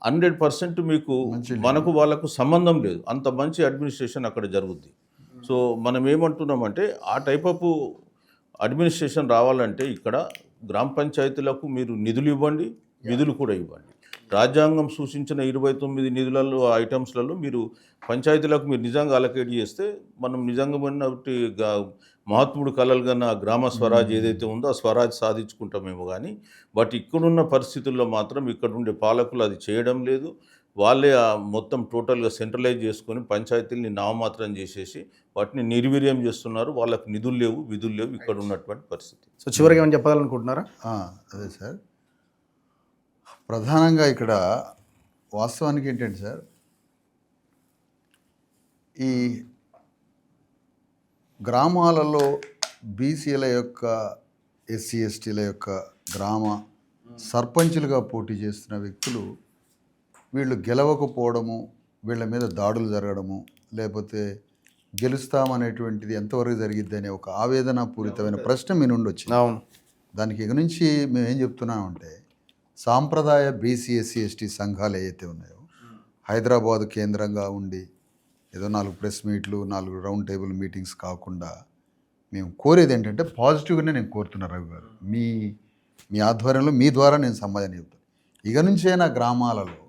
100% మీకు మనకు వాళ్ళకు సంబంధం లేదు, అంత మంచి అడ్మినిస్ట్రేషన్ అక్కడ జరుగుద్ది. సో మనం ఏమంటున్నామంటే ఆ టైప్ ఆఫ్ అడ్మినిస్ట్రేషన్ రావాలంటే ఇక్కడ గ్రామ పంచాయతీలకు మీరు నిధులు ఇవ్వండి, విధులు కూడా ఇవ్వండి. రాజ్యాంగం సూచించిన 29 నిధులలో ఐటమ్స్లలో మీరు పంచాయతీలకు మీరు నిజంగా అలకేట్ చేస్తే మనం నిజంగా మహాత్ముడు కలలు కన్నా గ్రామ స్వరాజ్ ఏదైతే ఉందో ఆ స్వరాజ్ సాధించుకుంటామేమో. కానీ బట్ ఇక్కడున్న పరిస్థితుల్లో మాత్రం ఇక్కడ ఉండే పాలకులు అది చేయడం లేదు. వాళ్ళే మొత్తం టోటల్గా సెంట్రలైజ్ చేసుకొని పంచాయతీలని నామమాత్రం చేసేసి వాటిని నిర్వీర్యం చేస్తున్నారు. వాళ్ళకి నిధులు లేవు, విధులు లేవు ఇక్కడ ఉన్నటువంటి పరిస్థితి. సో చివరికి ఏమైనా చెప్పాలనుకుంటున్నారా? అదే సార్, ప్రధానంగా ఇక్కడ వాస్తవానికి ఏంటంటే సార్, ఈ గ్రామాలలో బీసీల యొక్క ఎస్సీ ఎస్టీల యొక్క గ్రామ సర్పంచులుగా పోటీ చేస్తున్న వ్యక్తులు వీళ్ళు గెలవకపోవడము, వీళ్ళ మీద దాడులు జరగడము, లేకపోతే గెలుస్తామనేటువంటిది ఎంతవరకు జరిగిద్ది అనే ఒక ఆవేదన పూరితమైన ప్రశ్న మీ నుండి వచ్చింది. అవును. దానికి ఇక నుంచి మేము ఏం చెప్తున్నామంటే, సాంప్రదాయ బీసీ ఎస్సీ ఎస్టీ సంఘాలు ఏవైతే ఉన్నాయో హైదరాబాదు కేంద్రంగా ఉండి ఏదో 4 ప్రెస్ మీట్లు, 4 రౌండ్ టేబుల్ మీటింగ్స్ కాకుండా మేము కోరేది ఏంటంటే పాజిటివ్గానే నేను కోరుతున్నా రవి గారు, మీ ఆధ్వర్యంలో మీ ద్వారా నేను సమాధానం చెప్తాను. ఇక నుంచైనా గ్రామాలలో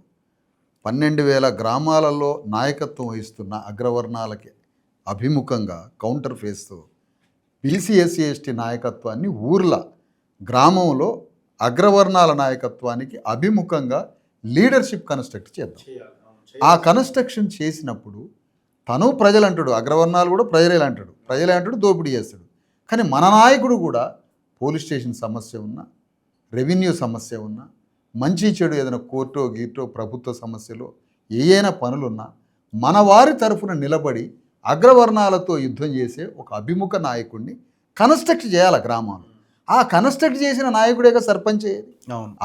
12,000 గ్రామాలలో నాయకత్వం వహిస్తున్న అగ్రవర్ణాలకి అభిముఖంగా కౌంటర్ ఫేస్తో బీసీ ఎస్సీ ఎస్టీ నాయకత్వాన్ని ఊర్ల గ్రామంలో అగ్రవర్ణాల నాయకత్వానికి అభిముఖంగా లీడర్షిప్ కన్స్ట్రక్ట్ చేద్దాం. ఆ కన్స్ట్రక్షన్ చేసినప్పుడు తను ప్రజలు అంటాడు, అగ్రవర్ణాలు కూడా ప్రజలే అంటాడు, దోపిడీ చేస్తాడు. కానీ మన నాయకుడు కూడా పోలీస్ స్టేషన్ సమస్య ఉన్నా, రెవెన్యూ సమస్య ఉన్నా, మంచి చెడు ఏదైనా కోర్టో గీర్టో ప్రభుత్వ సమస్యలో ఏయైనా పనులున్నా మన వారి తరఫున నిలబడి అగ్రవర్ణాలతో యుద్ధం చేసే ఒక అభిముఖ నాయకుడిని కన్స్ట్రక్ట్ చేయాలి గ్రామాలు. ఆ కన్స్ట్రక్ట్ చేసిన నాయకుడే కదా సర్పంచ్ అయ్యేది,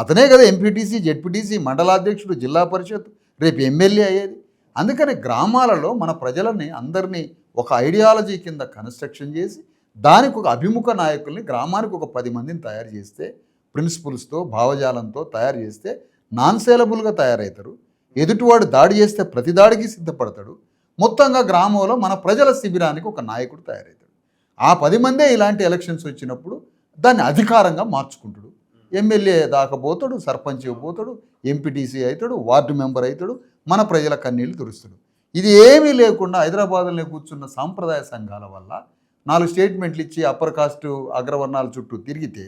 అతనే కదా ఎంపీటీసీ, జెడ్పీటీసీ, మండలాధ్యక్షుడు, జిల్లా పరిషత్, రేపు ఎమ్మెల్యే అయ్యేది. అందుకని గ్రామాలలో మన ప్రజలని అందరినీ ఒక ఐడియాలజీ కింద కన్స్ట్రక్షన్ చేసి దానికి ఒక అభిముఖ నాయకుల్ని గ్రామానికి ఒక 10 మందిని తయారు చేస్తే, ప్రిన్సిపల్స్తో భావజాలంతో తయారు చేస్తే నాన్ సేలబుల్గా తయారవుతారు. ఎదుటివాడు దాడి చేస్తే ప్రతి దాడికి సిద్ధపడతాడు. మొత్తంగా గ్రామంలో మన ప్రజల శిబిరానికి ఒక నాయకుడు తయారవుతాడు. ఆ 10 మందే ఇలాంటి ఎలక్షన్స్ వచ్చినప్పుడు దాన్ని అధికారంగా మార్చుకుంటాడు. ఎమ్మెల్యే దాకా పోతాడు, సర్పంచ్ పోతాడు, ఎంపీటీసీ అవుతాడు, వార్డు మెంబర్ అవుతాడు, మన ప్రజల కన్నీళ్లు తురుస్తాడు. ఇది ఏమీ లేకుండా హైదరాబాద్లో కూర్చున్న సాంప్రదాయ సంఘాల వల్ల 4 స్టేట్మెంట్లు ఇచ్చి అప్పర్ కాస్టు అగ్రవర్ణాల చుట్టూ తిరిగితే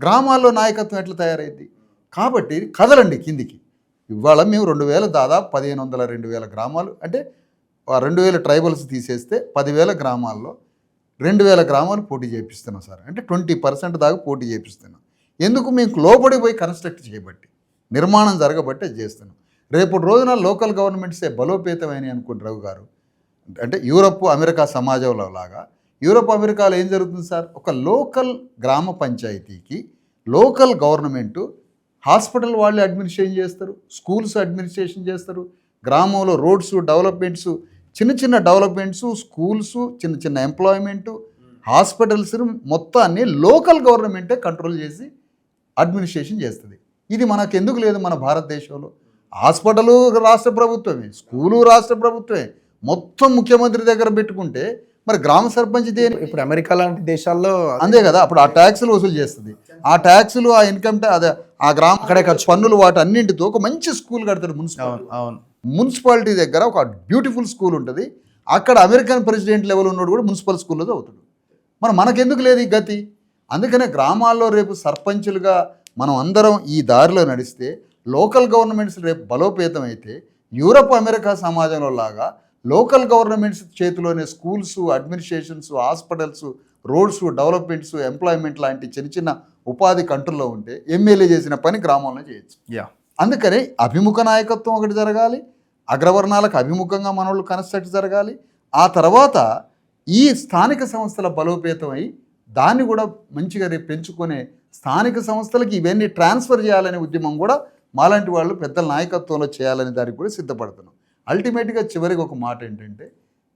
గ్రామాల్లో నాయకత్వం ఎట్లా తయారైంది? కాబట్టి కదలండి కిందికి. ఇవాళ మేము 2000 దాదాపు 1500 2000 గ్రామాలు అంటే 2000 ట్రైబల్స్ తీసేస్తే 10,000 గ్రామాల్లో 2000 గ్రామాలు పోటీ చేపిస్తున్నాం సార్. అంటే 20% దాకా పోటీ చేపిస్తున్నాం. ఎందుకు? మేము లోపడి పోయి కన్స్ట్రక్ట్ చేయబట్టి, నిర్మాణం జరగబట్టి అది చేస్తున్నాం. రేపు రోజున లోకల్ గవర్నమెంట్సే బలోపేతమైనవి అనుకుంటే రవి గారు, అంటే యూరప్ అమెరికా సమాజంలో లాగా యూరప్ అమెరికాలో ఏం జరుగుతుంది సార్? ఒక లోకల్ గ్రామ పంచాయతీకి లోకల్ గవర్నమెంటు హాస్పిటల్ వాళ్ళు అడ్మినిస్ట్రేషన్ చేస్తారు, స్కూల్స్ అడ్మినిస్ట్రేషన్ చేస్తారు, గ్రామంలో రోడ్స్ డెవలప్మెంట్స్, చిన్న డెవలప్మెంట్స్, స్కూల్స్, చిన్న ఎంప్లాయ్మెంటు, హాస్పిటల్స్ మొత్తాన్ని లోకల్ గవర్నమెంటే కంట్రోల్ చేసి అడ్మినిస్ట్రేషన్ చేస్తుంది. ఇది మనకు ఎందుకు లేదు? మన భారతదేశంలో హాస్పిటలు రాష్ట్ర ప్రభుత్వమే, స్కూలు రాష్ట్ర ప్రభుత్వమే, మొత్తం ముఖ్యమంత్రి దగ్గర పెట్టుకుంటే మరి గ్రామ సర్పంచ్ దేని? ఇప్పుడు అమెరికా లాంటి దేశాల్లో అంతే కదా. అప్పుడు ఆ ట్యాక్సులు వసూలు చేస్తుంది. ఆ ట్యాక్సులు, ఆ ఇన్కమ్ అదే ఆ గ్రామ అక్కడే ఖర్చు పన్నులు వాటి అన్నింటితో ఒక మంచి స్కూల్ కడతాడు మున్సిపాలిటీ. మున్సిపాలిటీ దగ్గర ఒక బ్యూటిఫుల్ స్కూల్ ఉంటుంది. అక్కడ అమెరికన్ ప్రెసిడెంట్ లెవెల్ ఉన్నాడు కూడా మున్సిపల్ స్కూల్లో చదువుతాడు. మనకెందుకు లేదు ఈ గతి? అందుకనే గ్రామాల్లో రేపు సర్పంచులుగా మనం అందరం ఈ దారిలో నడిస్తే లోకల్ గవర్నమెంట్స్ రేపు బలోపేతం అయితే యూరప్ అమెరికా సమాజంలో లాగా లోకల్ గవర్నమెంట్స్ చేతిలోనే schools, administrations, hospitals, roads, developments, employment లాంటి చిన్న ఉపాధి కంట్రోల్లో ఉంటే ఎమ్మెల్యే చేసిన పని గ్రామంలో చేయొచ్చు. అందుకని అభిముఖ నాయకత్వం ఒకటి జరగాలి, అగ్రవర్ణాలకు అభిముఖంగా మనోళ్ళు కన్స్ట్రక్ట్ జరగాలి. ఆ తర్వాత ఈ స్థానిక సంస్థల బలోపేతమై దాన్ని కూడా మంచిగా రేపు పెంచుకునే స్థానిక సంస్థలకి ఇవన్నీ ట్రాన్స్ఫర్ చేయాలనే ఉద్యమం కూడా మాలాంటి వాళ్ళు పెద్దల నాయకత్వంలో చేయాలనే దానికి కూడా సిద్ధపడుతున్నాం. అల్టిమేట్గా చివరికి ఒక మాట ఏంటంటే,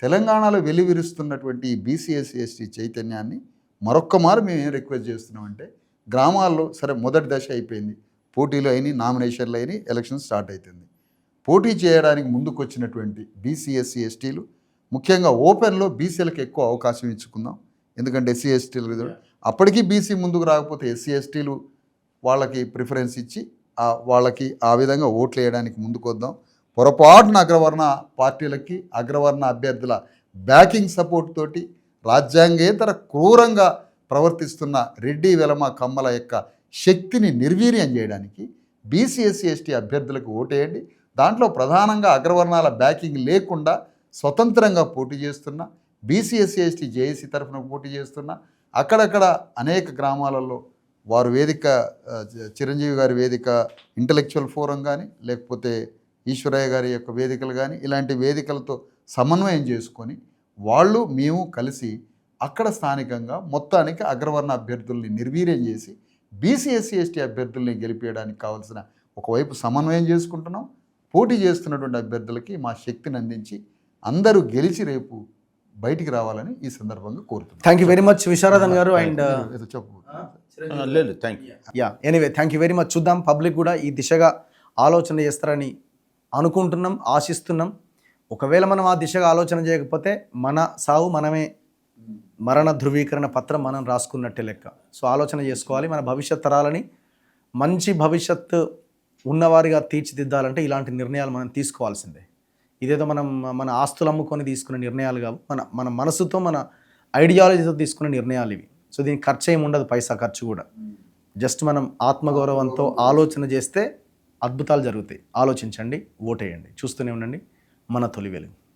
తెలంగాణలో వెలువిరుస్తున్నటువంటి ఈ బీసీ ఎస్సీ ఎస్టీ చైతన్యాన్ని మరొక్క మారు మేము ఏం రిక్వెస్ట్ చేస్తున్నామంటే, గ్రామాల్లో సరే మొదటి దశ అయిపోయింది, పోటీలు అయినాయి, నామినేషన్లు అయినాయి, ఎలక్షన్ స్టార్ట్ అవుతుంది. పోటీ చేయడానికి ముందుకు వచ్చినటువంటి బీసీ ఎస్సీ ఎస్టీలు ముఖ్యంగా ఓపెన్లో బీసీలకు ఎక్కువ అవకాశం ఇచ్చుకుందాం. ఎందుకంటే ఎస్సీ ఎస్టీలు అప్పటికీ బీసీ ముందుకు రాకపోతే ఎస్సీ ఎస్టీలు వాళ్ళకి ప్రిఫరెన్స్ ఇచ్చి వాళ్ళకి ఆ విధంగా ఓట్లు వేయడానికి ముందుకు వద్దాం. పొరపాటున అగ్రవర్ణ పార్టీలకి, అగ్రవర్ణ అభ్యర్థుల బ్యాకింగ్ సపోర్ట్ తోటి రాజ్యాంగేతర క్రూరంగా ప్రవర్తిస్తున్న రెడ్డి, వెలమ, కమ్మల యొక్క శక్తిని నిర్వీర్యం చేయడానికి బీసీ ఎస్సీ ఎస్టీ అభ్యర్థులకు ఓటేయండి. దాంట్లో ప్రధానంగా అగ్రవర్ణాల బ్యాకింగ్ లేకుండా స్వతంత్రంగా పోటీ చేస్తున్న, బీసీ ఎస్సీ ఎస్టీ జేఏసీ తరఫున పోటీ చేస్తున్న, అక్కడక్కడ అనేక గ్రామాలలో వారు వేదిక చిరంజీవి గారి వేదిక ఇంటలెక్చువల్ ఫోరం కానీ, లేకపోతే ఈశ్వరయ్య గారి యొక్క వేదికలు కానీ, ఇలాంటి వేదికలతో సమన్వయం చేసుకొని మేము కలిసి అక్కడ స్థానికంగా మొత్తానికి అగ్రవర్ణ అభ్యర్థుల్ని నిర్వీర్యం చేసి బీసీ ఎస్సీ ఎస్టీ అభ్యర్థుల్ని గెలిపేయడానికి కావాల్సిన ఒకవైపు సమన్వయం చేసుకుంటున్నాం, పోటీ చేస్తున్నటువంటి అభ్యర్థులకి మా శక్తిని అందించి అందరూ గెలిచి రేపు బయటికి రావాలని ఈ సందర్భంగా కోరుతున్నాను. Thank you very much Visharadan గారు. అండ్ ఏదో చెప్పు. లేదు, thank you. Anyway thank you very much. చూద్దాం, పబ్లిక్ కూడా ఈ దిశగా ఆలోచన చేస్తారని అనుకుంటున్నాం, ఆశిస్తున్నాం. ఒకవేళ మనం ఆ దిశగా ఆలోచన చేయకపోతే మన సావు మనమే, మరణ ధృవీకరణ పత్రం మనం రాసుకున్నట్టే లెక్క. సో ఆలోచన చేసుకోవాలి. మన భవిష్యత్ తరాలని మంచి భవిష్యత్తు ఉన్నవారిగా తీర్చిదిద్దాలంటే ఇలాంటి నిర్ణయాలు మనం తీసుకోవాల్సిందే. ఇదేదో మన ఆస్తులు అమ్ముకొని తీసుకునే నిర్ణయాలు కావు, మన మనసుతో, మన ఐడియాలజీతో తీసుకునే నిర్ణయాలు ఇవి. సో దీనికి ఖర్చు ఏమి ఉండదు, పైసా ఖర్చు కూడా. జస్ట్ మనం ఆత్మగౌరవంతో ఆలోచన చేస్తే అద్భుతాలు జరుగుతాయి. ఆలోచించండి, ఓటేయండి. చూస్తూనే ఉండండి మన తొలి వెలుగు.